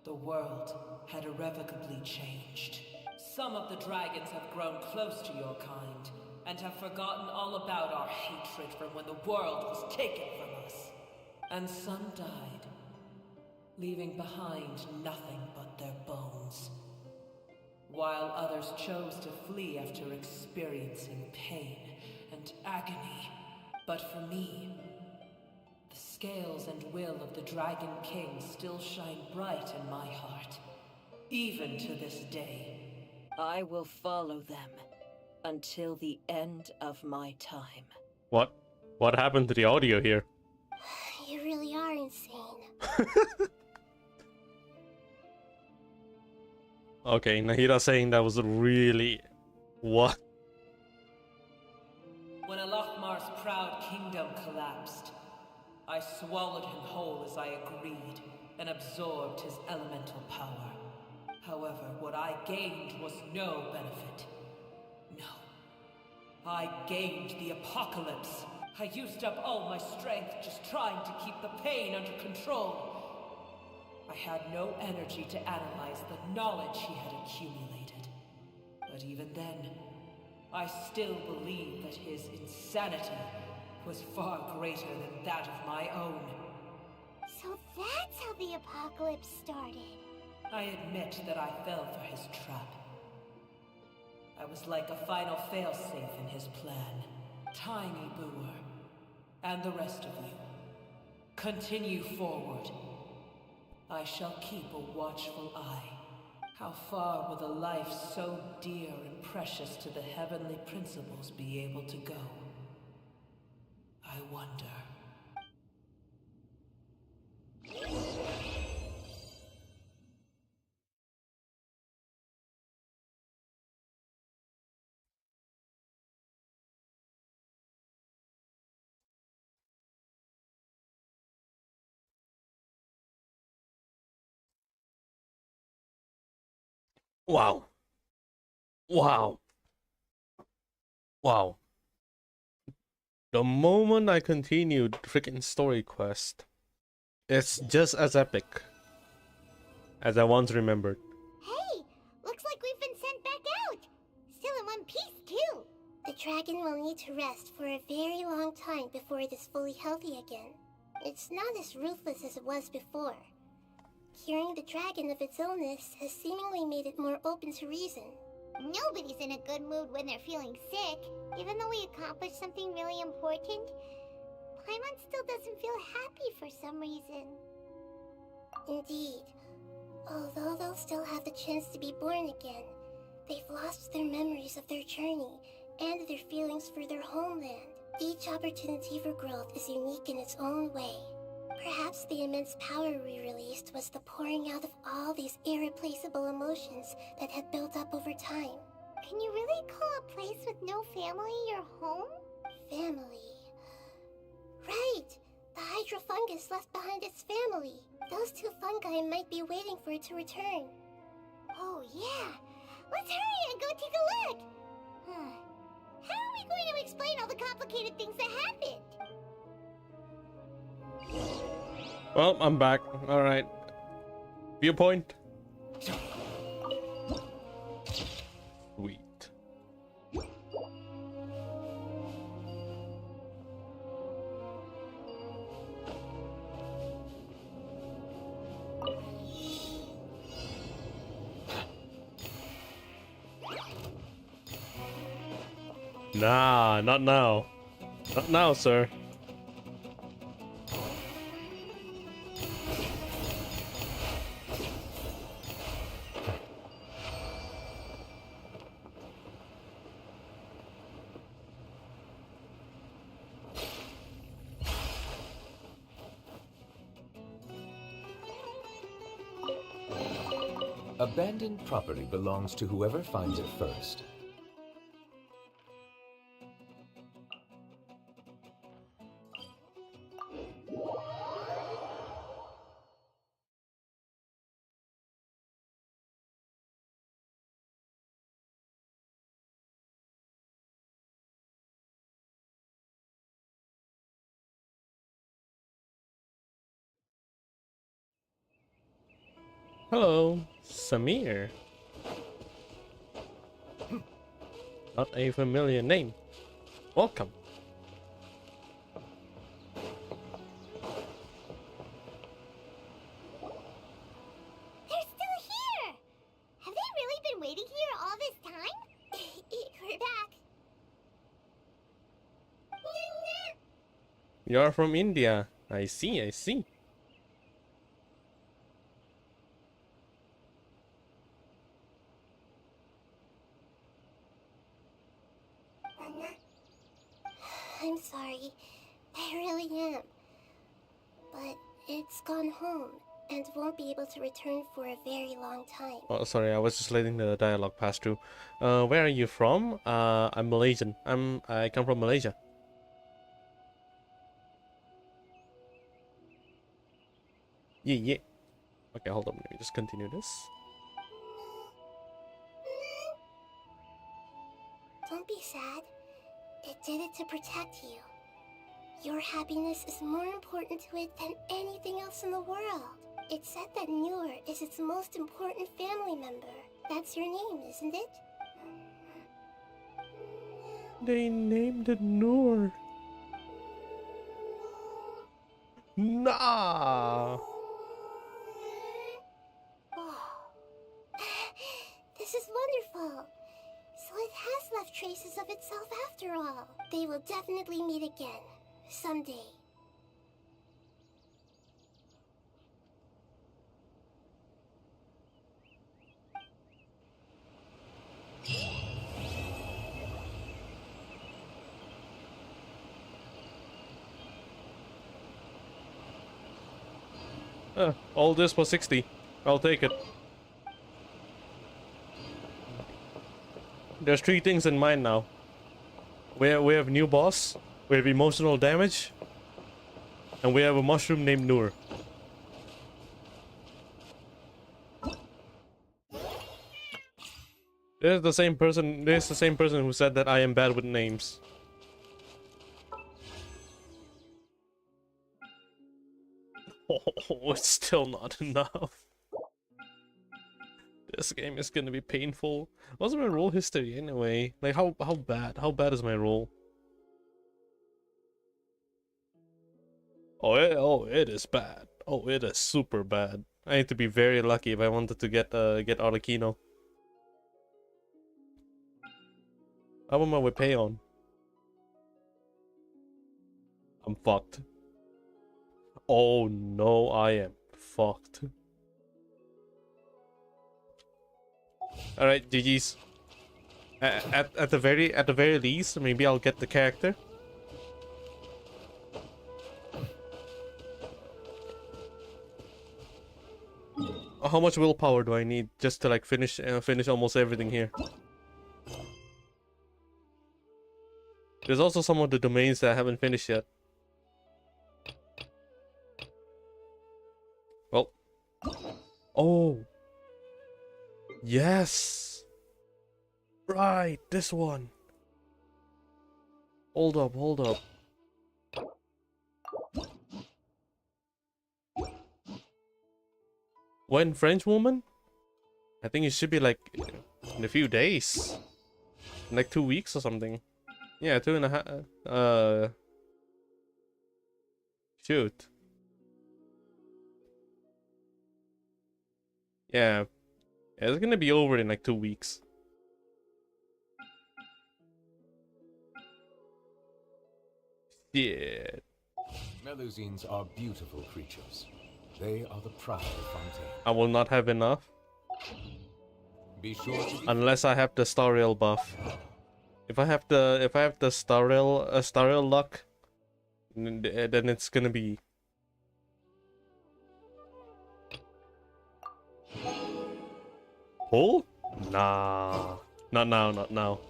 Speaker 4: the world had irrevocably changed. Some of the dragons have grown close to your kind, and have forgotten all about our hatred from when the world was taken from us. And some died, leaving behind nothing but their bones, while others chose to flee after experiencing pain and agony. But for me, the scales and will of the Dragon King still shine bright in my heart, even to this day.
Speaker 3: I will follow them until the end of my time.
Speaker 1: What? What happened to the audio here?
Speaker 2: You really are insane.
Speaker 1: Okay, Nahida saying that was really... What?
Speaker 4: When Al-Ahmar's proud kingdom collapsed, I swallowed him whole as I agreed, and absorbed his elemental power. However, what I gained was no benefit. No. I gained the apocalypse. I used up all my strength just trying to keep the pain under control. I had no energy to analyze the knowledge he had accumulated. But even then, I still believed that his insanity was far greater than that of my own.
Speaker 2: So that's how the apocalypse started.
Speaker 4: I admit that I fell for his trap. I was like a final failsafe in his plan. Tiny Booer, and the rest of you, continue forward. I shall keep a watchful eye. How far will a life so dear and precious to the heavenly principles be able to go? I wonder.
Speaker 1: Wow. Wow. Wow. The moment I continued freaking story quest, it's just as epic as I once remembered.
Speaker 2: Hey, looks like we've been sent back out. Still in one piece, too. The dragon will need to rest for a very long time before it is fully healthy again. It's not as ruthless as it was before. Curing the dragon of its illness has seemingly made it more open to reason. Nobody's in a good mood when they're feeling sick. Even though we accomplished something really important, Paimon still doesn't feel happy for some reason. Indeed. Although they'll still have the chance to be born again, they've lost their memories of their journey and their feelings for their homeland. Each opportunity for growth is unique in its own way. Perhaps the immense power we released was the pouring out of all these irreplaceable emotions that had built up over time. Can you really call a place with no family your home? Family. Right! The hydrofungus left behind its family. Those two fungi might be waiting for it to return. Oh yeah! Let's hurry and go take a look! How are we going to explain all the complicated things that happened?
Speaker 1: Well, I'm back. Alright. Viewpoint. Sweet. Nah, not now. Not now, sir.
Speaker 7: Abandoned property belongs to whoever finds it first.
Speaker 1: Hello, Samir. Not a familiar name. Welcome.
Speaker 2: They're still here! Have they really been waiting here all this time? We're back.
Speaker 1: You're from India. I see, I see.
Speaker 2: I'm sorry. I really am. But it's gone home and won't be able to return for a very long time.
Speaker 1: Oh, sorry, I was just letting the dialogue pass through. Where are you from? I'm Malaysian. I come from Malaysia. Yeah, yeah. Okay, hold on. Let me just continue this.
Speaker 2: Don't be sad. It did it to protect you. Your happiness is more important to it than anything else in the world. It said that Noor is its most important family member. That's your name, isn't it?
Speaker 1: They named it Noor. Nah.
Speaker 2: This is wonderful. So it has left traces of itself after all. They will definitely meet again. Someday.
Speaker 1: All this for 60. I'll take it. There's 3 things in mind now. We have new boss, we have emotional damage, and we have a mushroom named Noor. This is the same person. This is the same person who said that I am bad with names. Oh, it's still not enough. This game is gonna be painful. What's my roll history anyway? Like how bad? How bad is my roll? Oh, it is bad. Oh, it is super bad. I need to be very lucky if I wanted to get Arlecchino. How am I with Payon? I'm fucked. Oh no, I am fucked. All right, GG's. At the very least, maybe I'll get the character. How much willpower do I need just to like finish almost everything here? There's also some of the domains that I haven't finished yet. Well. Oh. Yes. Right, this one. Hold up, hold up. When French woman? I think it should be like in a few days. In like 2 weeks or something. Yeah, 2.5. Shoot. Yeah. It's gonna be over in like 2 weeks. Shit.
Speaker 7: Melusines are beautiful creatures. They are the pride of Fontaine.
Speaker 1: I will not have enough.
Speaker 7: Be sure to
Speaker 1: Unless I have the star rail buff. If I have the star rail luck, then it's gonna be. Pull? Nah. Not now, not now.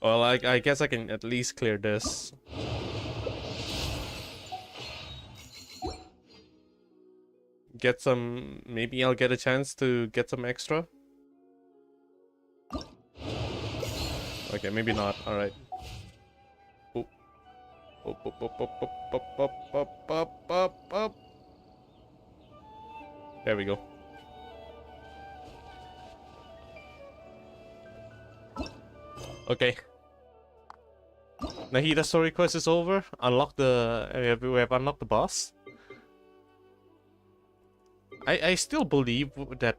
Speaker 1: Well, I guess I can at least clear this. Get some, maybe I'll get a chance to get some extra. Okay, maybe not. All right. Boop. Boop, boop, boop, boop, boop, boop, boop, boop, boop, boop, boop. There we go. Okay. Nahida story quest is over. Unlock the we have unlocked the boss. I still believe that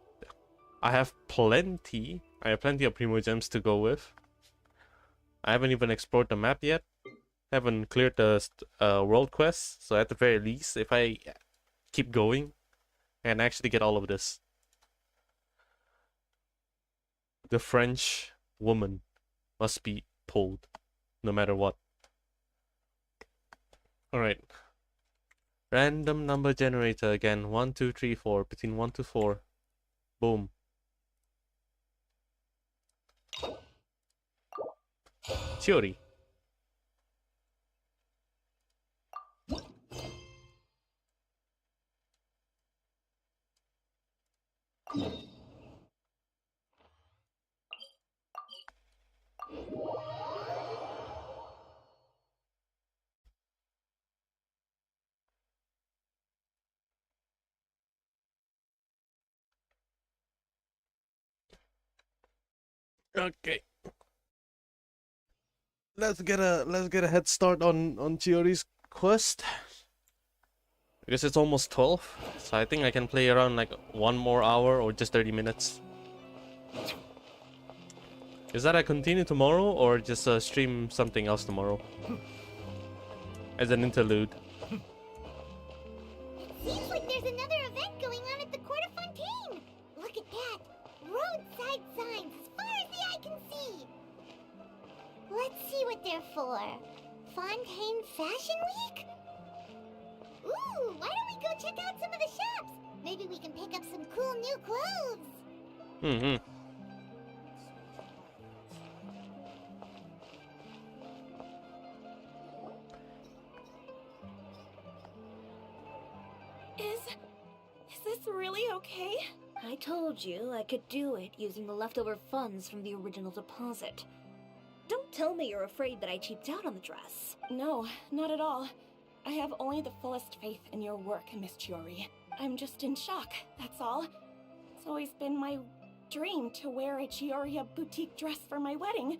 Speaker 1: I have plenty of Primo Gems to go with. I haven't even explored the map yet. Haven't cleared the world quest, so at the very least, if I keep going and actually get all of this, the French woman must be pulled, no matter what. All right. Random number generator again. 1, 2, 3, 4. Between 1 to 4. Boom. Theory. Okay. Let's get a head start on Chiori's quest. Because it's almost 12, so I think I can play around like 1 more hour or just 30 minutes. Is that I continue tomorrow or just stream something else tomorrow? As an interlude.
Speaker 2: Seems like there's another event going on at the Court of Fontaine. Look at that. Roadside signs as far as the eye can see. Let's see what they're for. Fontaine Fashion Week? Ooh, why don't we go check out some of the shops? Maybe we can pick up some cool new clothes.
Speaker 1: Mm-hmm.
Speaker 5: Is this really okay?
Speaker 8: I told you I could do it using the leftover funds from the original deposit. Don't tell me you're afraid that I cheaped out on the dress.
Speaker 5: No, not at all. I have only the fullest faith in your work, Miss Chiori. I'm just in shock, that's all. It's always been my dream to wear a Chioria boutique dress for my wedding.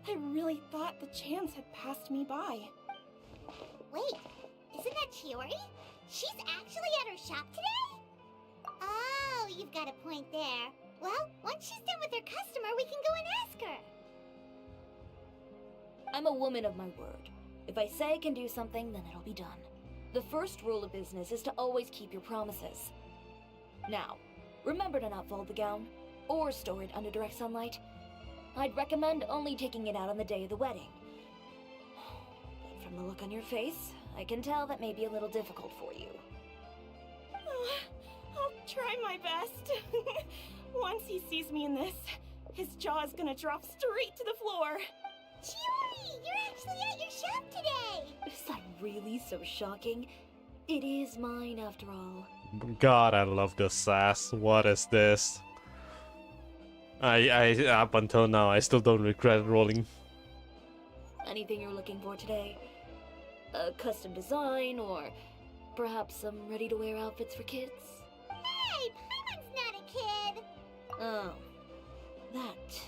Speaker 5: I really thought the chance had passed me by.
Speaker 2: Wait, isn't that Chiori? She's actually at her shop today? Oh, you've got a point there. Well, once she's done with her customer, we can go and ask her.
Speaker 8: I'm a woman of my word. If I say I can do something, then it'll be done. The first rule of business is to always keep your promises. Now, remember to not fold the gown, or store it under direct sunlight. I'd recommend only taking it out on the day of the wedding. But from the look on your face, I can tell that may be a little difficult for you.
Speaker 5: I'll try my best. Once he sees me in this, his jaw is gonna drop straight to the floor.
Speaker 2: Chiori, you're actually at your shop today!
Speaker 8: Is that really so shocking? It is mine after all.
Speaker 1: God, I love the sass. What is this? I up until now, I still don't regret rolling.
Speaker 8: Anything you're looking for today? A custom design, or perhaps some ready-to-wear outfits for kids?
Speaker 2: Hey, Paimon's not a kid!
Speaker 8: Oh, that.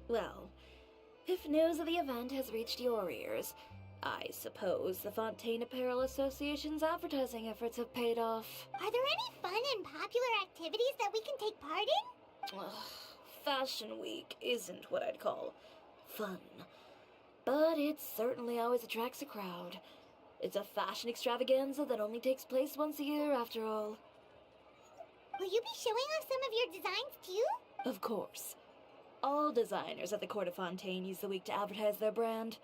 Speaker 8: Well, if news of the event has reached your ears, I suppose the Fontaine Apparel Association's advertising efforts have paid off.
Speaker 2: Are there any fun and popular activities that we can take part in?
Speaker 8: Ugh, Fashion Week isn't what I'd call fun. But it certainly always attracts a crowd. It's a fashion extravaganza that only takes place once a year, after all.
Speaker 2: Will you be showing off some of your designs too?
Speaker 8: Of course. All designers at the Court of Fontaine use the week to advertise their brand.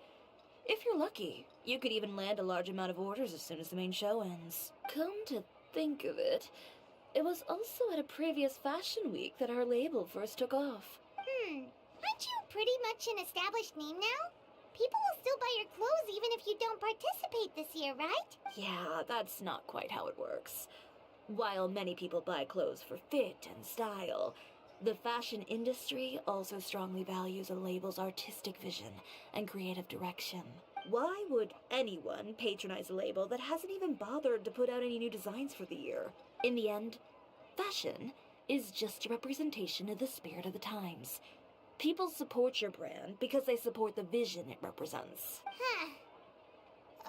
Speaker 8: If you're lucky, you could even land a large amount of orders as soon as the main show ends. Come to think of it, it was also at a previous Fashion Week that our label first took off.
Speaker 2: Aren't you pretty much an established name now? People will still buy your clothes even if you don't participate this year, right?
Speaker 8: Yeah, that's not quite how it works. While many people buy clothes for fit and style, the fashion industry also strongly values a label's artistic vision and creative direction. Why would anyone patronize a label that hasn't even bothered to put out any new designs for the year? In the end, fashion is just a representation of the spirit of the times. People support your brand because they support the vision it represents.
Speaker 2: Huh.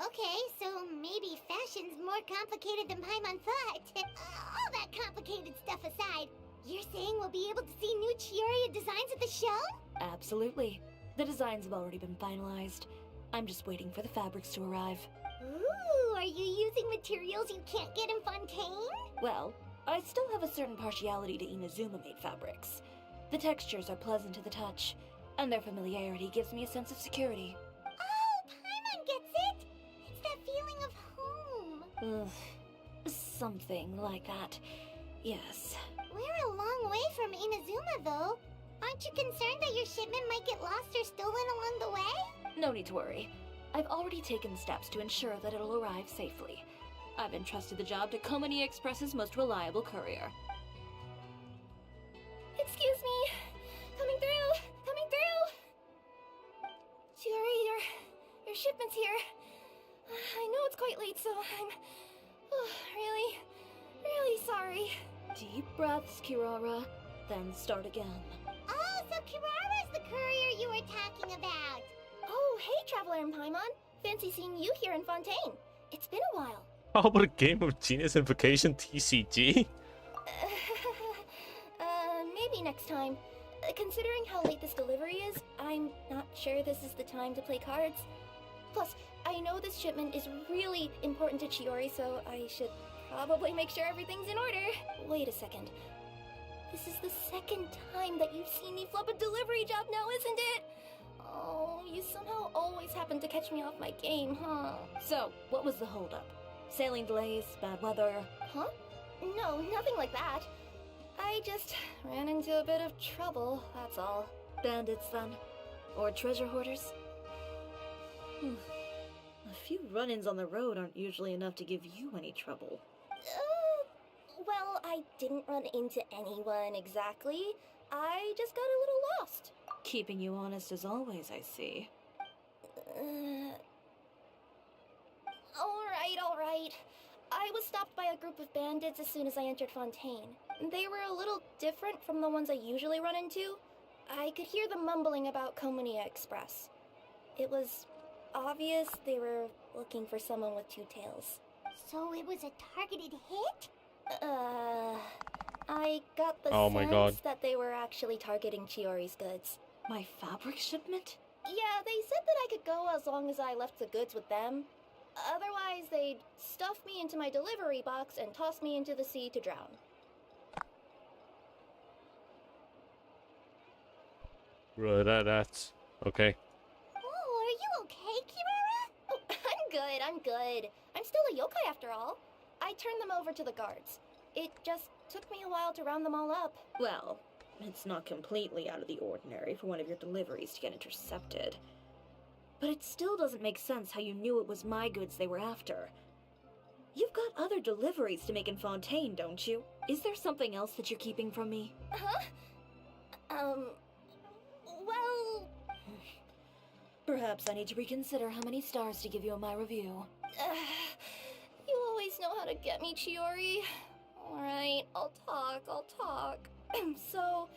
Speaker 2: Okay, so maybe fashion's more complicated than Paimon thought. All that complicated stuff aside, you're saying we'll be able to see new Chioria designs at the show?
Speaker 8: Absolutely. The designs have already been finalized. I'm just waiting for the fabrics to arrive.
Speaker 2: Ooh, are you using materials you can't get in Fontaine?
Speaker 8: Well, I still have a certain partiality to Inazuma-made fabrics. The textures are pleasant to the touch, and their familiarity gives me a sense of security.
Speaker 2: Oh, Paimon gets it! It's that feeling of home.
Speaker 8: Ugh, something like that. Yes.
Speaker 2: We're a long way from Inazuma, though. Aren't you concerned that your shipment might get lost or stolen along the way?
Speaker 8: No need to worry. I've already taken steps to ensure that it'll arrive safely. I've entrusted the job to Komani Express's most reliable courier.
Speaker 5: Excuse me. Coming through. Coming through. Chiori, your shipment's here. I know it's quite late, so I'm really sorry.
Speaker 8: Deep breaths, Kirara, then start again.
Speaker 2: Oh, so Kirara's the courier you were talking about.
Speaker 5: Oh, hey, Traveler and Paimon. Fancy seeing you here in Fontaine. It's been a while.
Speaker 1: How about a game of Genius Invocation TCG?
Speaker 5: Maybe next time. Considering how late this delivery is, I'm not sure this is the time to play cards. Plus, I know this shipment is really important to Chiori, so I should probably make sure everything's in order. Wait a second. This is the second time that you've seen me flub a delivery job now, isn't it? Oh, you somehow always happen to catch me off my game, huh?
Speaker 8: So, what was the holdup? Sailing delays, bad weather?
Speaker 5: Huh? No, nothing like that. I just ran into a bit of trouble, that's all.
Speaker 8: Bandits, then? Or treasure hoarders? A few run-ins on the road aren't usually enough to give you any trouble.
Speaker 5: Well, I didn't run into anyone exactly. I just got a little lost.
Speaker 8: Keeping you honest as always, I see.
Speaker 5: Alright. I was stopped by a group of bandits as soon as I entered Fontaine. They were a little different from the ones I usually run into. I could hear them mumbling about Komunia Express. It was obvious they were looking for someone with two tails.
Speaker 2: So it was a targeted hit?
Speaker 5: I got the sense that they were actually targeting Chiori's goods.
Speaker 8: My fabric shipment?
Speaker 5: Yeah, they said that I could go as long as I left the goods with them. Otherwise, they'd stuff me into my delivery box and toss me into the sea to drown.
Speaker 1: Right, that's okay.
Speaker 2: Oh, are you okay, Kirara?
Speaker 5: Oh, I'm good. I'm still a yokai after all. I turned them over to the guards. It just took me a while to round them all up.
Speaker 8: Well, it's not completely out of the ordinary for one of your deliveries to get intercepted. But it still doesn't make sense how you knew it was my goods they were after. You've got other deliveries to make in Fontaine, don't you? Is there something else that you're keeping from me?
Speaker 5: Huh? Well...
Speaker 8: Perhaps I need to reconsider how many stars to give you in my review.
Speaker 5: You always know how to get me, Chiori. Alright, I'll talk. So,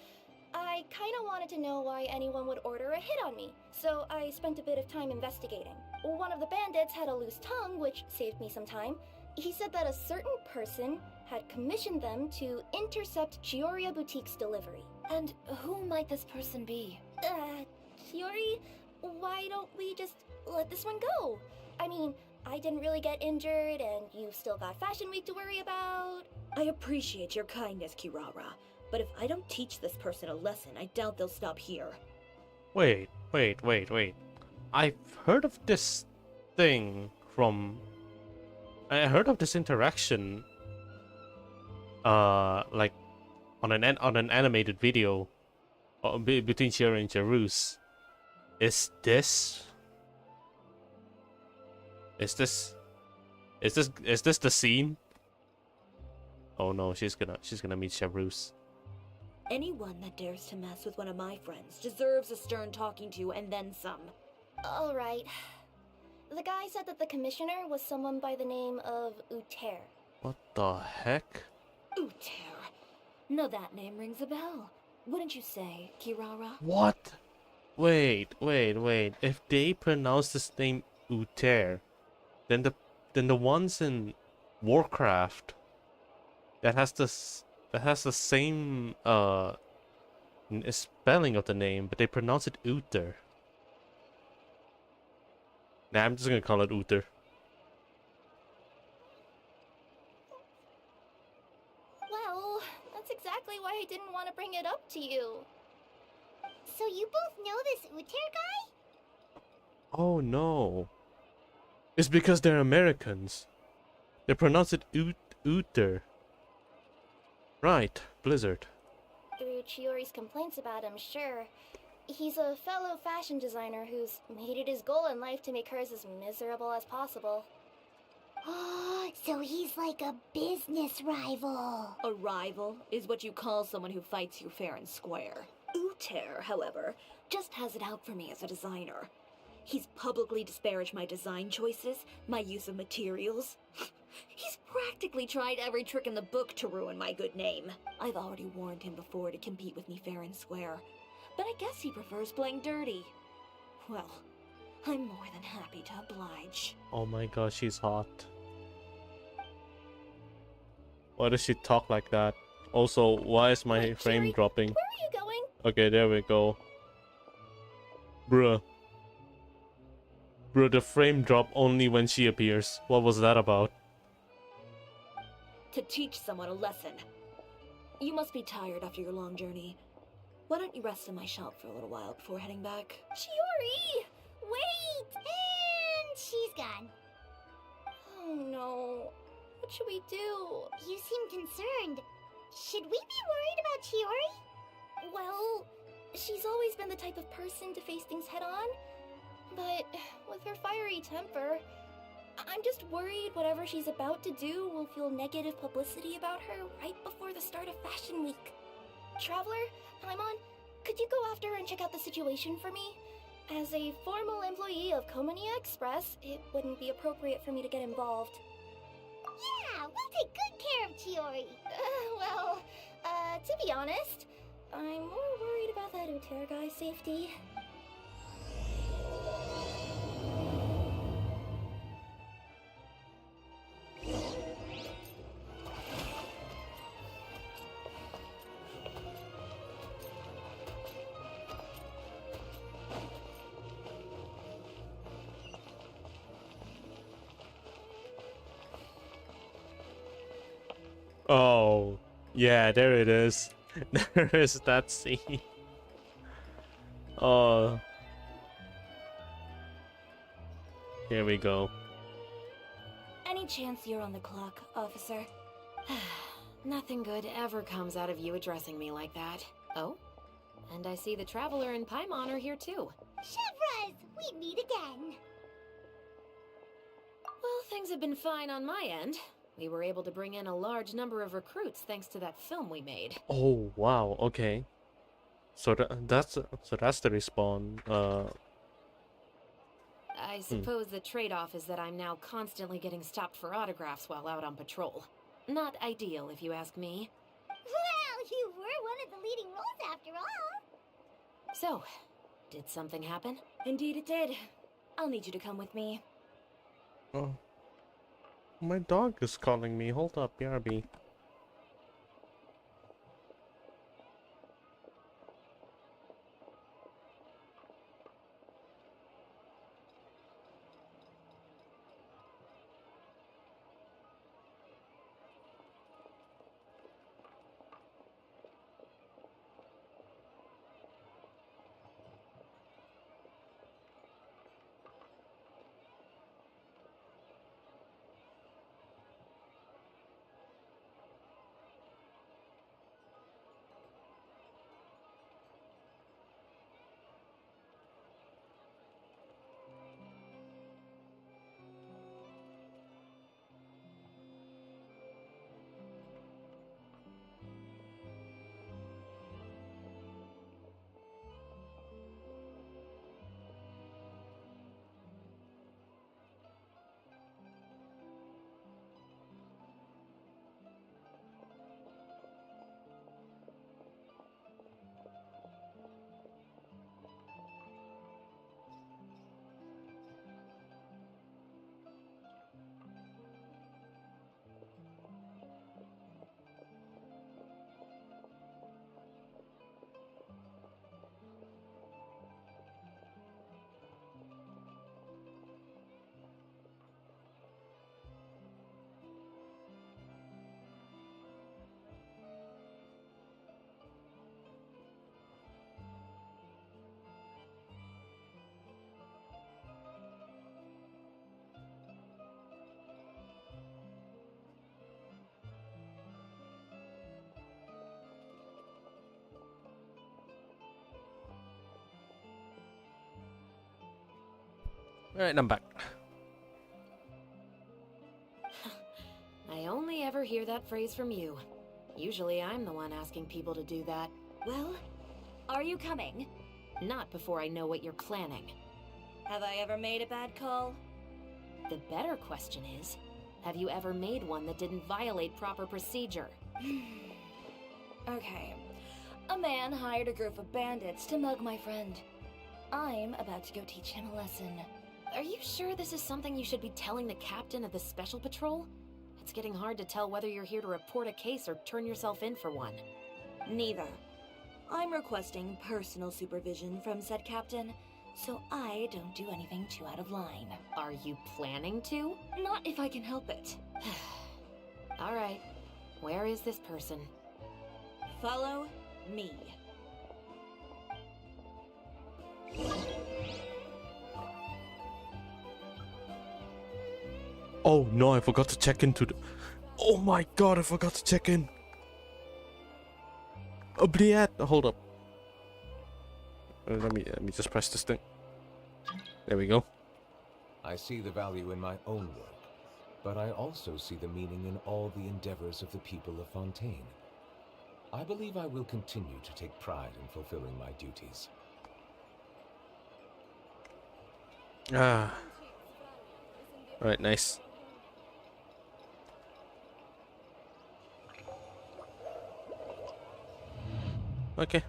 Speaker 5: I kinda wanted to know why anyone would order a hit on me, so I spent a bit of time investigating. One of the bandits had a loose tongue, which saved me some time. He said that a certain person had commissioned them to intercept Chioria Boutique's delivery.
Speaker 8: And who might this person be?
Speaker 5: Chiori, why don't we just let this one go? I mean, I didn't really get injured, and you've still got Fashion Week to worry about.
Speaker 8: I appreciate your kindness, Kirara, but if I don't teach this person a lesson, I doubt they'll stop here.
Speaker 1: Wait. I've heard of this thing from... I heard of this interaction, like, on an animated video between Chiori and Jerus. Is this the scene? Oh no, she's gonna meet Charus.
Speaker 8: Anyone that dares to mess with one of my friends deserves a stern talking to and then some.
Speaker 5: Alright. The guy said that the commissioner was someone by the name of Uter.
Speaker 1: What the heck?
Speaker 8: Uter. No, that name rings a bell. Wouldn't you say, Kirara?
Speaker 1: What? Wait. If they pronounce this name Uter, then the ones in Warcraft that has the same spelling of the name, but they pronounce it Uther. Nah, I'm just gonna call it Uther.
Speaker 5: Well, that's exactly why I didn't want to bring it up to you.
Speaker 2: So you both know this Uter guy?
Speaker 1: Oh no. It's because they're Americans. They pronounce it Uther. Right, Blizzard.
Speaker 5: Through Chiori's complaints about him, sure. He's a fellow fashion designer who's made it his goal in life to make hers as miserable as possible.
Speaker 2: Oh, so he's like a business rival.
Speaker 8: A rival is what you call someone who fights you fair and square. Uter, however, just has it out for me as a designer. He's publicly disparaged my design choices, my use of materials. He's practically tried every trick in the book to ruin my good name. I've already warned him before to compete with me fair and square, but I guess he prefers playing dirty. Well, I'm more than happy to oblige.
Speaker 1: Oh my god, she's hot. Why does she talk like that? Also, why is my
Speaker 5: Wait,
Speaker 1: frame
Speaker 5: Cherry,
Speaker 1: dropping?
Speaker 5: Where are you going?
Speaker 1: Okay, there we go. Bruh. Bruh, the frame drop only when she appears. What was that about?
Speaker 8: To teach someone a lesson. You must be tired after your long journey. Why don't you rest in my shop for a little while before heading back?
Speaker 5: Chiori! Wait!
Speaker 2: And she's gone.
Speaker 5: Oh no. What should we do?
Speaker 2: You seem concerned. Should we be worried about Chiori?
Speaker 5: Well, she's always been the type of person to face things head on. But with her fiery temper, I'm just worried whatever she's about to do will feel negative publicity about her right before the start of Fashion Week. Traveler, Paimon, could you go after her and check out the situation for me? As a formal employee of Komonia Express, it wouldn't be appropriate for me to get involved.
Speaker 2: Yeah, we'll take good care of Chiori.
Speaker 5: To be honest, I'm more worried about that Uter guy's safety.
Speaker 1: Oh, yeah, there it is. There is that scene. Oh. Here we go.
Speaker 8: Any chance you're on the clock, officer? Nothing good ever comes out of you addressing me like that. Oh? And I see the Traveler and Paimon are here too.
Speaker 2: Chevraz, we meet again.
Speaker 8: Well, things have been fine on my end. We were able to bring in a large number of recruits thanks to that film we made.
Speaker 1: Oh, wow, okay. So that's the respawn.
Speaker 8: I suppose the trade-off is that I'm now constantly getting stopped for autographs while out on patrol. Not ideal, if you ask me.
Speaker 2: Well, you were one of the leading roles after all.
Speaker 8: So, did something happen?
Speaker 5: Indeed it did. I'll need you to come with me.
Speaker 1: Oh. My dog is calling me. Hold up, BRB. Alright, I'm back.
Speaker 8: I only ever hear that phrase from you. Usually I'm the one asking people to do that.
Speaker 5: Well, are you coming?
Speaker 8: Not before I know what you're planning.
Speaker 5: Have I ever made a bad call?
Speaker 8: The better question is, have you ever made one that didn't violate proper procedure?
Speaker 5: Okay. A man hired a group of bandits to mug my friend.
Speaker 8: I'm about to go teach him a lesson. Are you sure this is something you should be telling the captain of the Special Patrol? It's getting hard to tell whether you're here to report a case or turn yourself in for one. Neither. I'm requesting personal supervision from said captain, so I don't do anything too out of line. Are you planning to? Not if I can help it. Alright. Where is this person? Follow me.
Speaker 1: Oh no, I forgot to check into the... Oh my god, I forgot to check in. Oh, Briat, hold up. Let me just press this thing. There we go.
Speaker 7: I see the value in my own work, but I also see the meaning in all the endeavors of the people of Fontaine. I believe I will continue to take pride in fulfilling my duties.
Speaker 1: Ah. Alright, nice. Okay.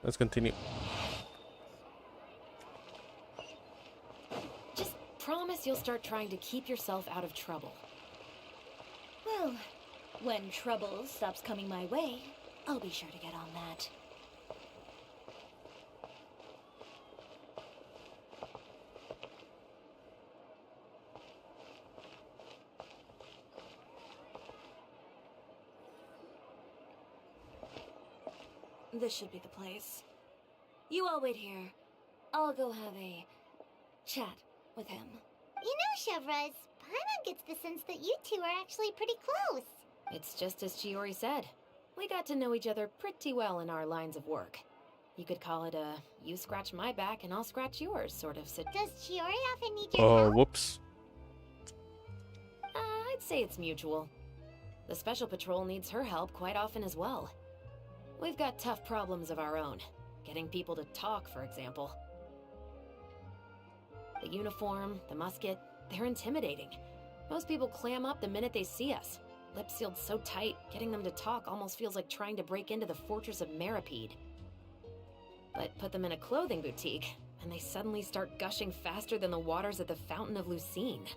Speaker 1: Let's continue.
Speaker 8: Just promise you'll start trying to keep yourself out of trouble. Well, when trouble stops coming my way, I'll be sure to get on that. This should be the place. You all wait here. I'll go have a chat with him.
Speaker 2: You know, Chevraz, Paimon gets the sense that you two are actually pretty close.
Speaker 8: It's just as Chiori said. We got to know each other pretty well in our lines of work. You could call it a you scratch my back and I'll scratch yours sort of
Speaker 2: Does Chiori often need your
Speaker 1: Oh,
Speaker 2: help?
Speaker 1: whoops.
Speaker 8: I'd say it's mutual. The Special Patrol needs her help quite often as well. We've got tough problems of our own. Getting people to talk, for example. The uniform, the musket, they're intimidating. Most people clam up the minute they see us. Lips sealed so tight, getting them to talk almost feels like trying to break into the fortress of Meripede. But put them in a clothing boutique, and they suddenly start gushing faster than the waters at the Fountain of Lucine.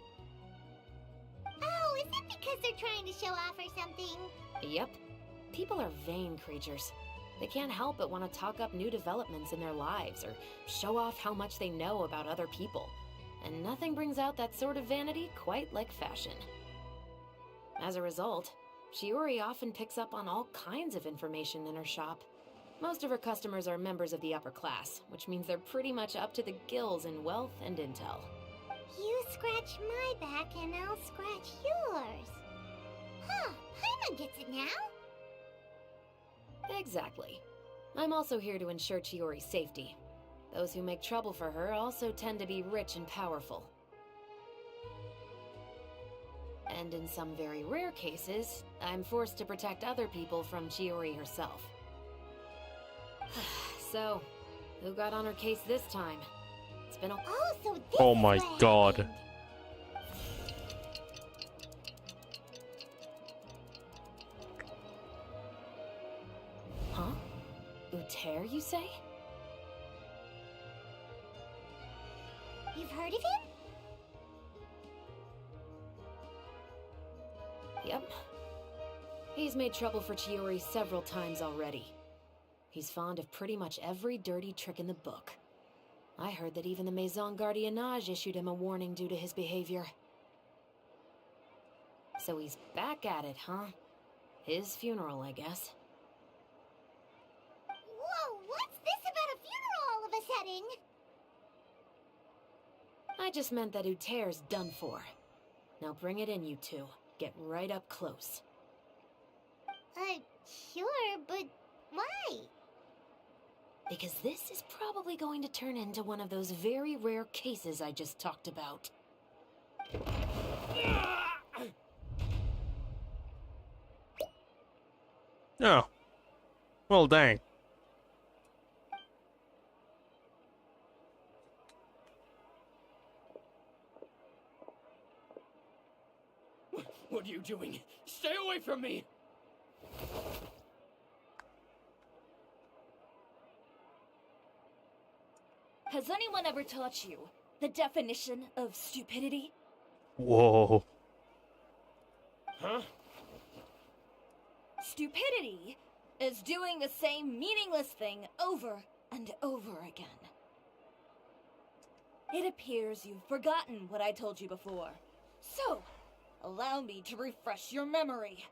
Speaker 2: Oh, is it because they're trying to show off or something?
Speaker 8: Yep. People are vain creatures. They can't help but want to talk up new developments in their lives or show off how much they know about other people. And nothing brings out that sort of vanity quite like fashion. As a result, Chiori often picks up on all kinds of information in her shop. Most of her customers are members of the upper class, which means they're pretty much up to the gills in wealth and intel.
Speaker 2: You scratch my back and I'll scratch yours. Huh, Paimon gets it now.
Speaker 8: Exactly. I'm also here to ensure Chiori's safety. Those who make trouble for her also tend to be rich and powerful. And in some very rare cases, I'm forced to protect other people from Chiori herself. So, who got on her case this time? It's been a...
Speaker 2: Oh, so this
Speaker 1: Oh
Speaker 2: is
Speaker 1: my
Speaker 2: what
Speaker 1: god.
Speaker 2: happened.
Speaker 8: Huh? Uter, you say?
Speaker 2: You've heard of him?
Speaker 8: Yep. He's made trouble for Chiori several times already. He's fond of pretty much every dirty trick in the book. I heard that even the Maison Gardiennage issued him a warning due to his behavior. So he's back at it, huh? His funeral, I guess.
Speaker 2: Whoa, what's this about a funeral all of a sudden?
Speaker 8: I just meant that Uter's done for. Now bring it in, you two. Get right up close.
Speaker 2: Sure, but why?
Speaker 8: Because this is probably going to turn into one of those very rare cases I just talked about.
Speaker 1: Oh. Well, dang.
Speaker 9: What are you doing? Stay away from me!
Speaker 8: Has anyone ever taught you the definition of stupidity?
Speaker 1: Whoa.
Speaker 9: Huh?
Speaker 8: Stupidity is doing the same meaningless thing over and over again. It appears you've forgotten what I told you before. So, allow me to refresh your memory.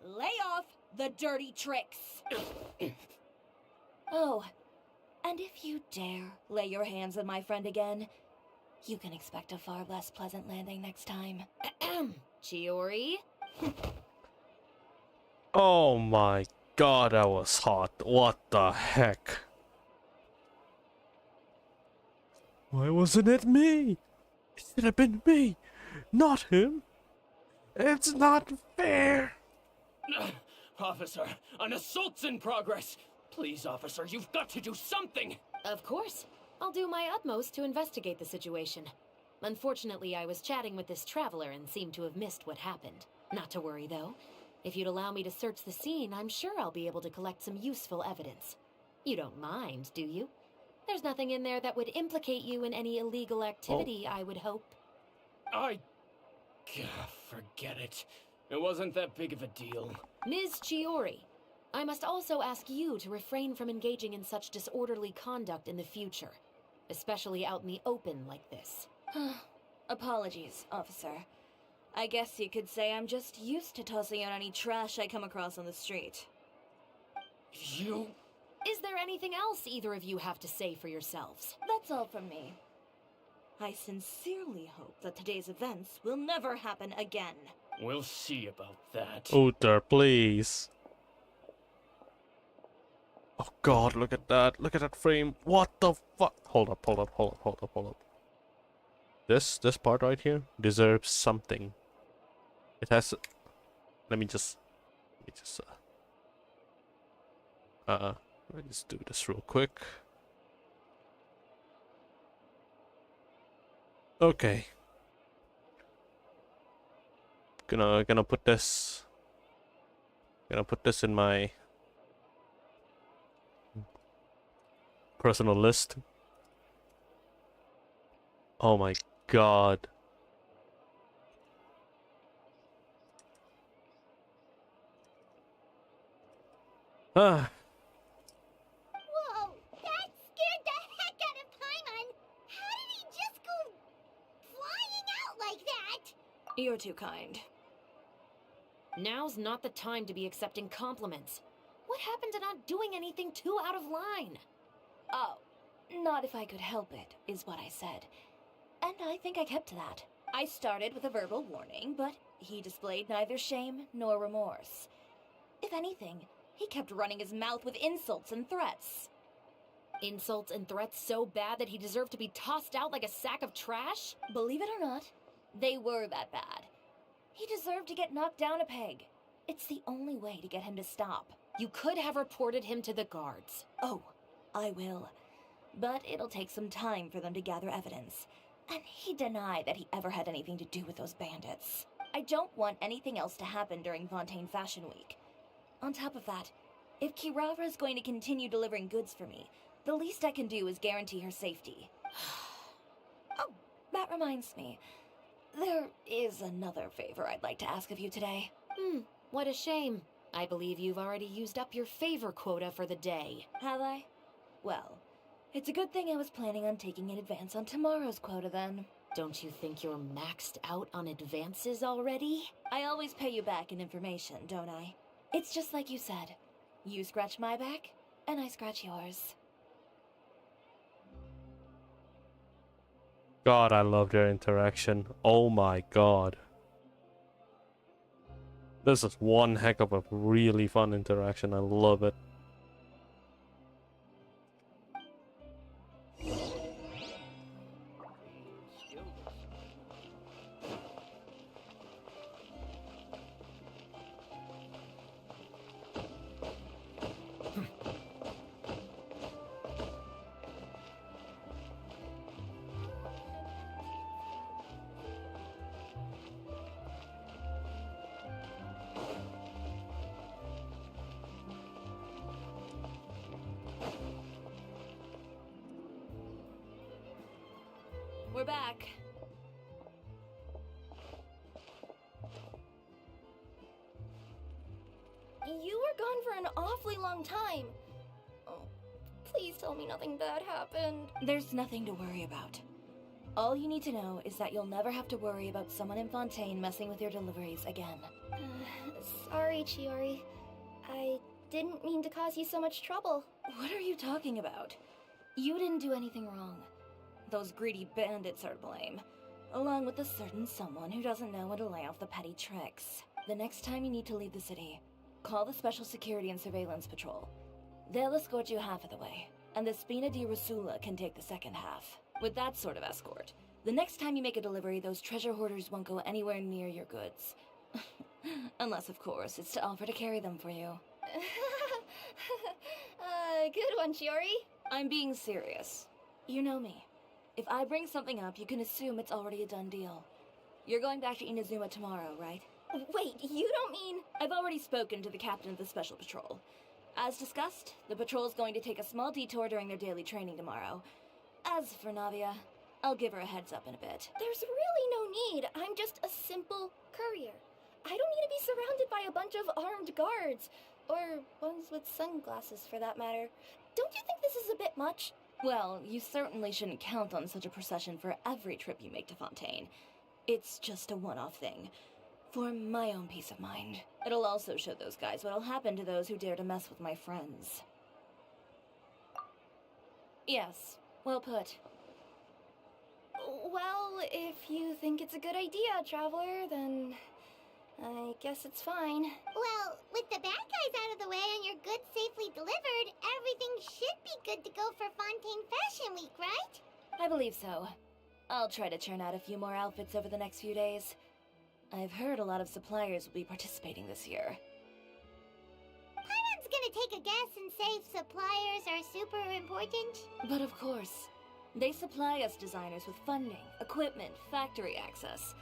Speaker 8: Lay off the dirty tricks. Oh, and if you dare lay your hands on my friend again, you can expect a far less pleasant landing next time. Chiori?
Speaker 1: Oh my god, that was hot. What the heck? Why wasn't it me? It should have been me, not him. It's not fair.
Speaker 9: Officer, an assault's in progress. Please, officer, you've got to do something.
Speaker 10: Of course. I'll do my utmost to investigate the situation. Unfortunately, I was chatting with this traveler and seemed to have missed what happened. Not to worry, though. If you'd allow me to search the scene, I'm sure I'll be able to collect some useful evidence. You don't mind, do you? There's nothing in there that would implicate you in any illegal activity, I would hope.
Speaker 9: Forget it. It wasn't that big of a deal.
Speaker 10: Ms. Chiori, I must also ask you to refrain from engaging in such disorderly conduct in the future, especially out in the open like this.
Speaker 8: Apologies, officer. I guess you could say I'm just used to tossing out any trash I come across on the street.
Speaker 9: You...
Speaker 10: Is there anything else either of you have to say for yourselves?
Speaker 8: That's all from me. I sincerely hope that today's events will never happen again.
Speaker 9: We'll see about that.
Speaker 1: Uther, please. Oh god, look at that. Look at that frame. What the fuck? Hold up. This part right here deserves something. It has... Let me just do this real quick. Okay. Gonna put this in my personal list. Oh my god. Ah.
Speaker 2: Whoa, that scared the heck out of Paimon! How did he just go flying out like that?
Speaker 8: You're too kind.
Speaker 10: Now's not the time to be accepting compliments. What happened to not doing anything too out of line?
Speaker 8: Oh, not if I could help it, is what I said. And I think I kept to that. I started with a verbal warning, but he displayed neither shame nor remorse. If anything, he kept running his mouth with insults and threats.
Speaker 10: Insults and threats so bad that he deserved to be tossed out like a sack of trash?
Speaker 8: Believe it or not, they were that bad. He deserved to get knocked down a peg. It's the only way to get him to stop.
Speaker 10: You could have reported him to the guards.
Speaker 8: Oh, I will. But it'll take some time for them to gather evidence. And he denied that he ever had anything to do with those bandits. I don't want anything else to happen during Fontaine Fashion Week. On top of that, if Kirara is going to continue delivering goods for me, the least I can do is guarantee her safety. Oh, that reminds me. There is another favor I'd like to ask of you today.
Speaker 10: What a shame. I believe you've already used up your favor quota for the day.
Speaker 8: Have I? Well, it's a good thing I was planning on taking an advance on tomorrow's quota then.
Speaker 10: Don't you think you're maxed out on advances already?
Speaker 8: I always pay you back in information, don't I? It's just like you said. You scratch my back, and I scratch yours.
Speaker 1: God, I love their interaction. Oh my god. This is one heck of a really fun interaction. I love it.
Speaker 8: we're back.
Speaker 5: You were gone for an awfully long time. Oh, please tell me nothing bad happened.
Speaker 8: There's nothing to worry about. All you need to know is that you'll never have to worry about someone in Fontaine messing with your deliveries again.
Speaker 5: Sorry, Chiori. I didn't mean to cause you so much trouble.
Speaker 8: What are you talking about? You didn't do anything wrong. Those greedy bandits are to blame, along with a certain someone who doesn't know when to lay off the petty tricks. The next time you need to leave the city, call the Special Security and Surveillance Patrol. They'll escort you half of the way, and the Spina di Rosula can take the second half. With that sort of escort, the next time you make a delivery, those treasure hoarders won't go anywhere near your goods. Unless, of course, it's to offer to carry them for you.
Speaker 5: Good one, Chiori.
Speaker 8: I'm being serious. You know me. If I bring something up, you can assume it's already a done deal. You're going back to Inazuma tomorrow, right?
Speaker 5: Wait, you don't mean...
Speaker 8: I've already spoken to the captain of the Special Patrol. As discussed, the patrol's going to take a small detour during their daily training tomorrow. As for Navia, I'll give her a heads up in a bit.
Speaker 5: There's really no need. I'm just a simple courier. I don't need to be surrounded by a bunch of armed guards. Or ones with sunglasses, for that matter. Don't you think this is a bit much?
Speaker 8: Well, you certainly shouldn't count on such a procession for every trip you make to Fontaine. It's just a one-off thing. For my own peace of mind. It'll also show those guys what'll happen to those who dare to mess with my friends. Yes, well put.
Speaker 5: Well, if you think it's a good idea, Traveler, then I guess it's fine.
Speaker 2: Well, with the bad guys out of the way and your goods safely delivered, everything should be good to go for Fontaine Fashion Week, right?
Speaker 8: I believe so. I'll try to churn out a few more outfits over the next few days. I've heard a lot of suppliers will be participating this year.
Speaker 2: Paimon's gonna take a guess and say suppliers are super important.
Speaker 8: But of course, they supply us designers with funding, equipment, factory access.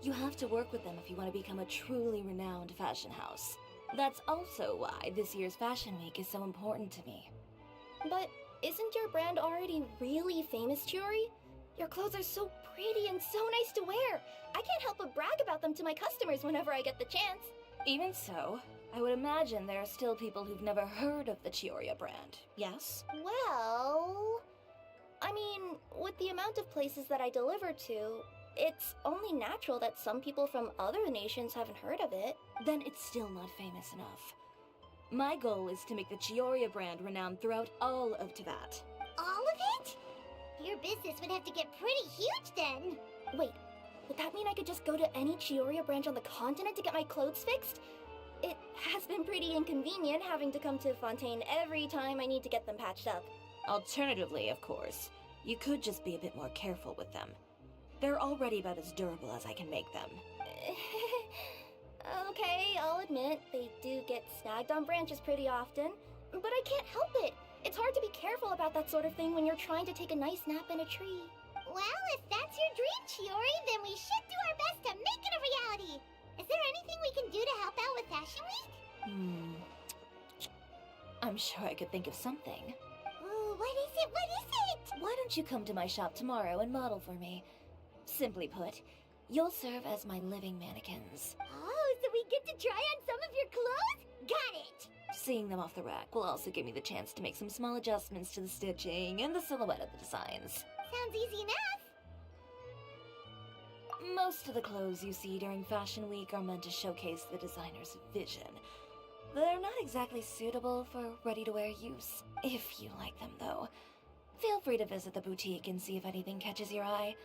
Speaker 8: You have to work with them if you want to become a truly renowned fashion house. That's also why this year's Fashion Week is so important to me.
Speaker 5: But isn't your brand already really famous, Chiori? Your clothes are so pretty and so nice to wear. I can't help but brag about them to my customers whenever I get the chance.
Speaker 8: Even so, I would imagine there are still people who've never heard of the Chioria brand, yes?
Speaker 5: Well... I mean, with the amount of places that I deliver to, it's only natural that some people from other nations haven't heard of it.
Speaker 8: Then it's still not famous enough. My goal is to make the Chioria brand renowned throughout all of Teyvat.
Speaker 2: All of it? Your business would have to get pretty huge then.
Speaker 5: Wait, would that mean I could just go to any Chioria branch on the continent to get my clothes fixed? It has been pretty inconvenient having to come to Fontaine every time I need to get them patched up.
Speaker 8: Alternatively, of course, you could just be a bit more careful with them. They're already about as durable as I can make them.
Speaker 5: Okay, I'll admit, they do get snagged on branches pretty often, but I can't help it. It's hard to be careful about that sort of thing when you're trying to take a nice nap in a tree.
Speaker 2: Well, if that's your dream, Chiori, then we should do our best to make it a reality. Is there anything we can do to help out with Fashion Week?
Speaker 8: I'm sure I could think of something.
Speaker 2: Ooh, what is it? What is it?
Speaker 8: Why don't you come to my shop tomorrow and model for me? Simply put, you'll serve as my living mannequins.
Speaker 2: Oh, so we get to try on some of your clothes? Got it!
Speaker 8: Seeing them off the rack will also give me the chance to make some small adjustments to the stitching and the silhouette of the designs.
Speaker 2: Sounds easy enough.
Speaker 8: Most of the clothes you see during Fashion Week are meant to showcase the designer's vision. They're not exactly suitable for ready-to-wear use. If you like them, though, feel free to visit the boutique and see if anything catches your eye.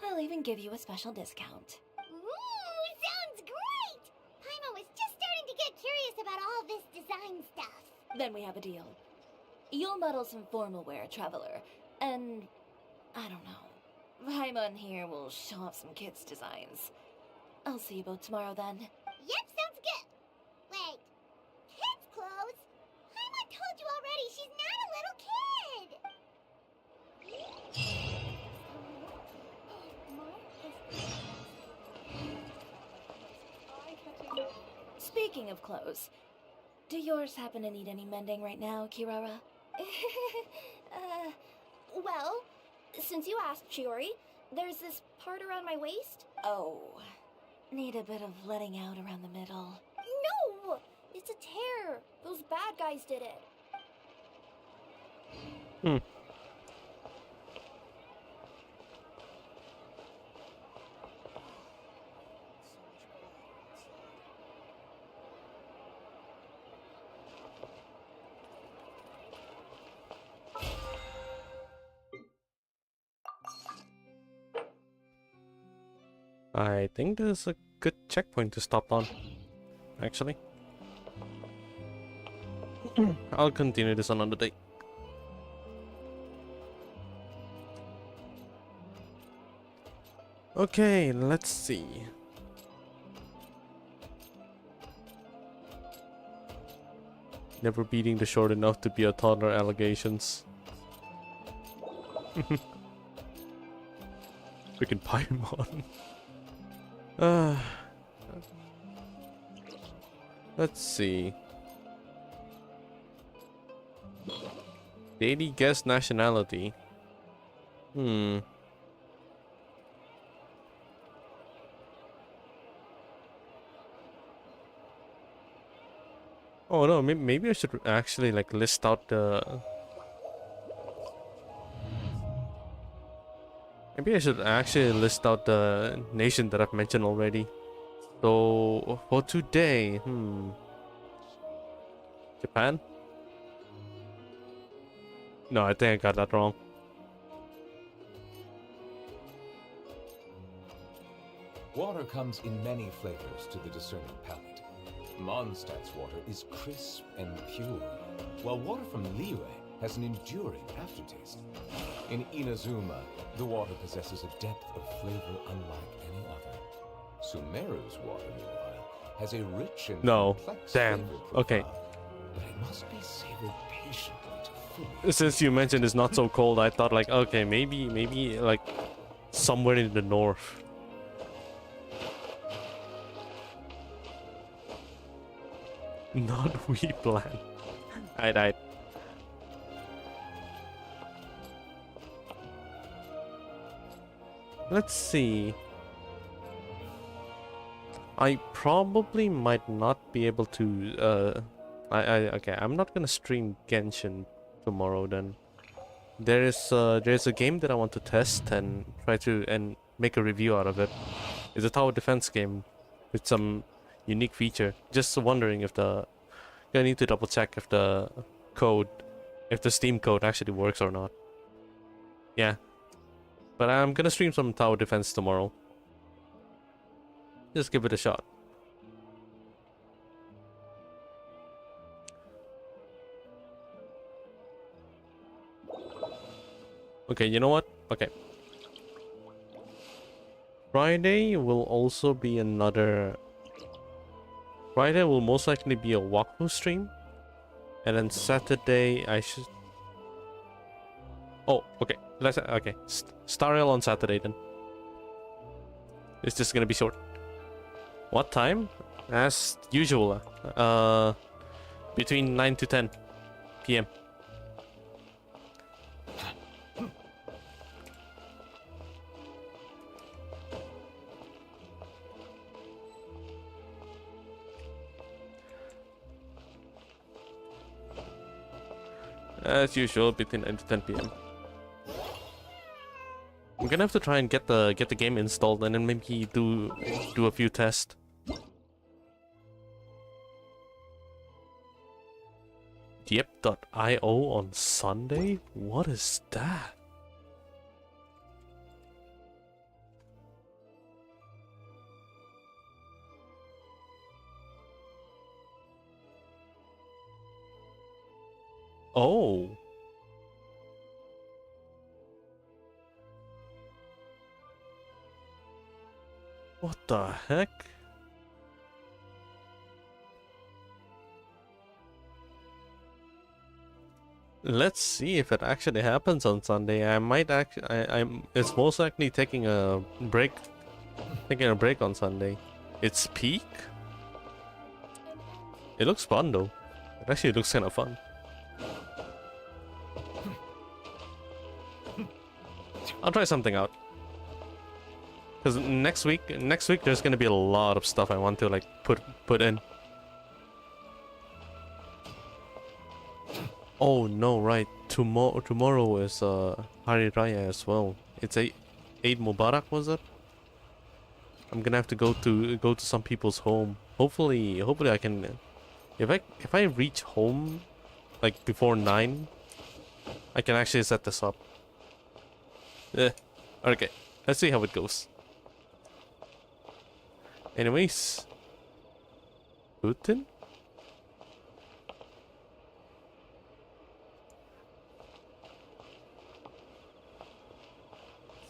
Speaker 8: I'll even give you a special discount.
Speaker 2: Ooh, sounds great! Paimon was just starting to get curious about all this design stuff.
Speaker 8: Then we have a deal. You'll model some formal wear, Traveler, and I don't know. Paimon here will show off some kids' designs. I'll see you both tomorrow then.
Speaker 2: Yep, sounds good. Wait, kids' clothes? Paimon told you already she's not a little kid.
Speaker 8: Speaking of clothes, do yours happen to need any mending right now, Kirara?
Speaker 5: Well, since you asked, Chiori,
Speaker 2: There's this part around my waist?
Speaker 8: Oh, need a bit of letting out around the middle.
Speaker 2: No! It's a tear. Those bad guys did it.
Speaker 1: Hmm. I think there's a good checkpoint to stop on, actually. I'll continue this another day. Okay, let's see. Never beating the short enough to be a toddler allegations. Freaking Paimon. Let's see. Daily guest nationality. Hmm. Oh no, maybe I should actually like list out the... Maybe I should actually list out the nation that I've mentioned already. So, for today, Japan? No, I think I got that wrong.
Speaker 7: Water comes in many flavors to the discerning palate. Mondstadt's water is crisp and pure, while water from Liyue has an enduring aftertaste. In Inazuma, the water possesses a depth of flavor unlike any other. Sumeru's water, meanwhile, has a rich and complex
Speaker 1: damn.
Speaker 7: flavor profile,
Speaker 1: Okay.
Speaker 7: but it must be savored patiently to fully.
Speaker 1: Since you mentioned it's not so cold, I thought like, okay, maybe like somewhere in the north. Not we plan. I died. Let's see. I probably might not be able to okay, I'm not gonna stream Genshin tomorrow then. There's a game that I want to test and try to and make a review out of it. It's a tower defense game with some unique feature. Just wondering if the... I need to double check if the code, if the Steam code actually works or not. Yeah. But I'm gonna stream some tower defense tomorrow. Just give it a shot. Okay, you know what? Okay. Friday will also be another... Friday will most likely be a walkthrough stream. And then Saturday I should... Oh, okay. Okay. Stariel on Saturday then. It's just gonna be short. What time? As usual. Between 9 to 10 p.m. As usual, between 9 to 10 p.m. I'm gonna have to try and get the game installed and then maybe do a few tests. Yep.io on Sunday? What is that? Oh. What the heck? Let's see if it actually happens on Sunday. I might I'm it's most likely taking a break on Sunday. It's peak. It looks fun though. It actually looks kind of fun. I'll try something out. Because next week there's gonna be a lot of stuff I want to like put in. Oh no, right. Tomorrow is Hari Raya as well. It's Eid Mubarak, was it? I'm gonna have to go to some people's home. Hopefully I can. If I reach home like before 9, I can actually set this up. Okay, let's see how it goes. Anyways, Putin.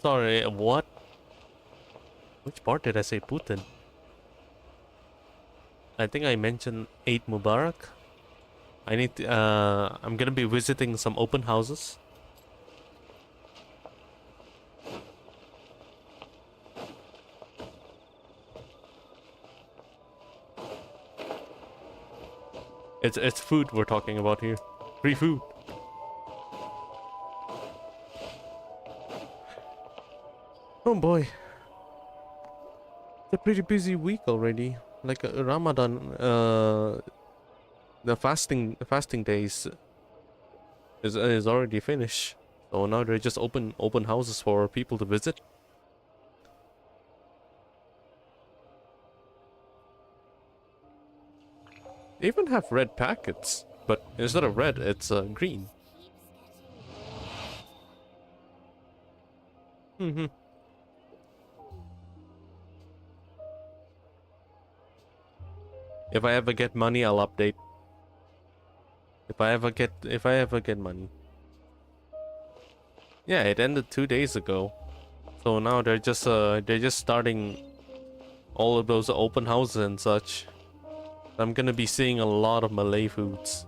Speaker 1: Sorry, what? Which part did I say Putin? I think I mentioned Eid Mubarak. I need to, I'm gonna be visiting some open houses. It's food we're talking about here. Free food. Oh boy. It's a pretty busy week already. Like Ramadan, the fasting days is already finished. So now they're just open houses for people to visit. They even have red packets, but instead of red, it's green. Mm-hmm. If I ever get money, I'll update. If I ever get money. Yeah, it ended 2 days ago. So now they're just starting all of those open houses and such. I'm gonna be seeing a lot of Malay foods.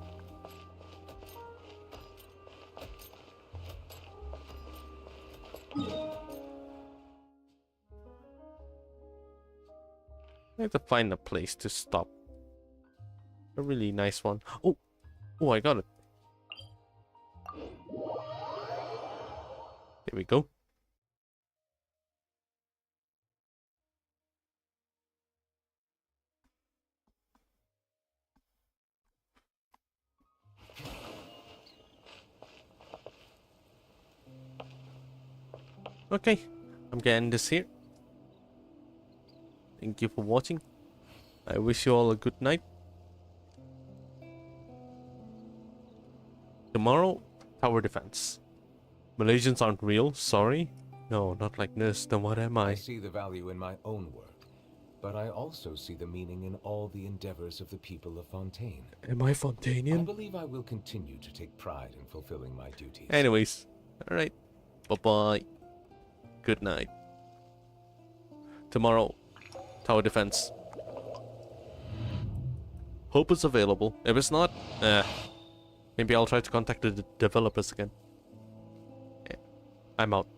Speaker 1: I have to find a place to stop. A really nice one. Oh, I got it. There we go. Okay, I'm getting this here. Thank you for watching. I wish you all a good night. Tomorrow, tower defense. Malaysians aren't real, sorry. No, not like this, then what am I?
Speaker 7: I see the value in my own work, but I also see the meaning in all the endeavors of the people of Fontaine.
Speaker 1: Am I Fontanian?
Speaker 7: I believe I will continue to take pride in fulfilling my duties.
Speaker 1: Anyways, alright. Bye-bye. Good night. Tomorrow, tower defense. Hope it's available. If it's not, maybe I'll try to contact the developers again. I'm out.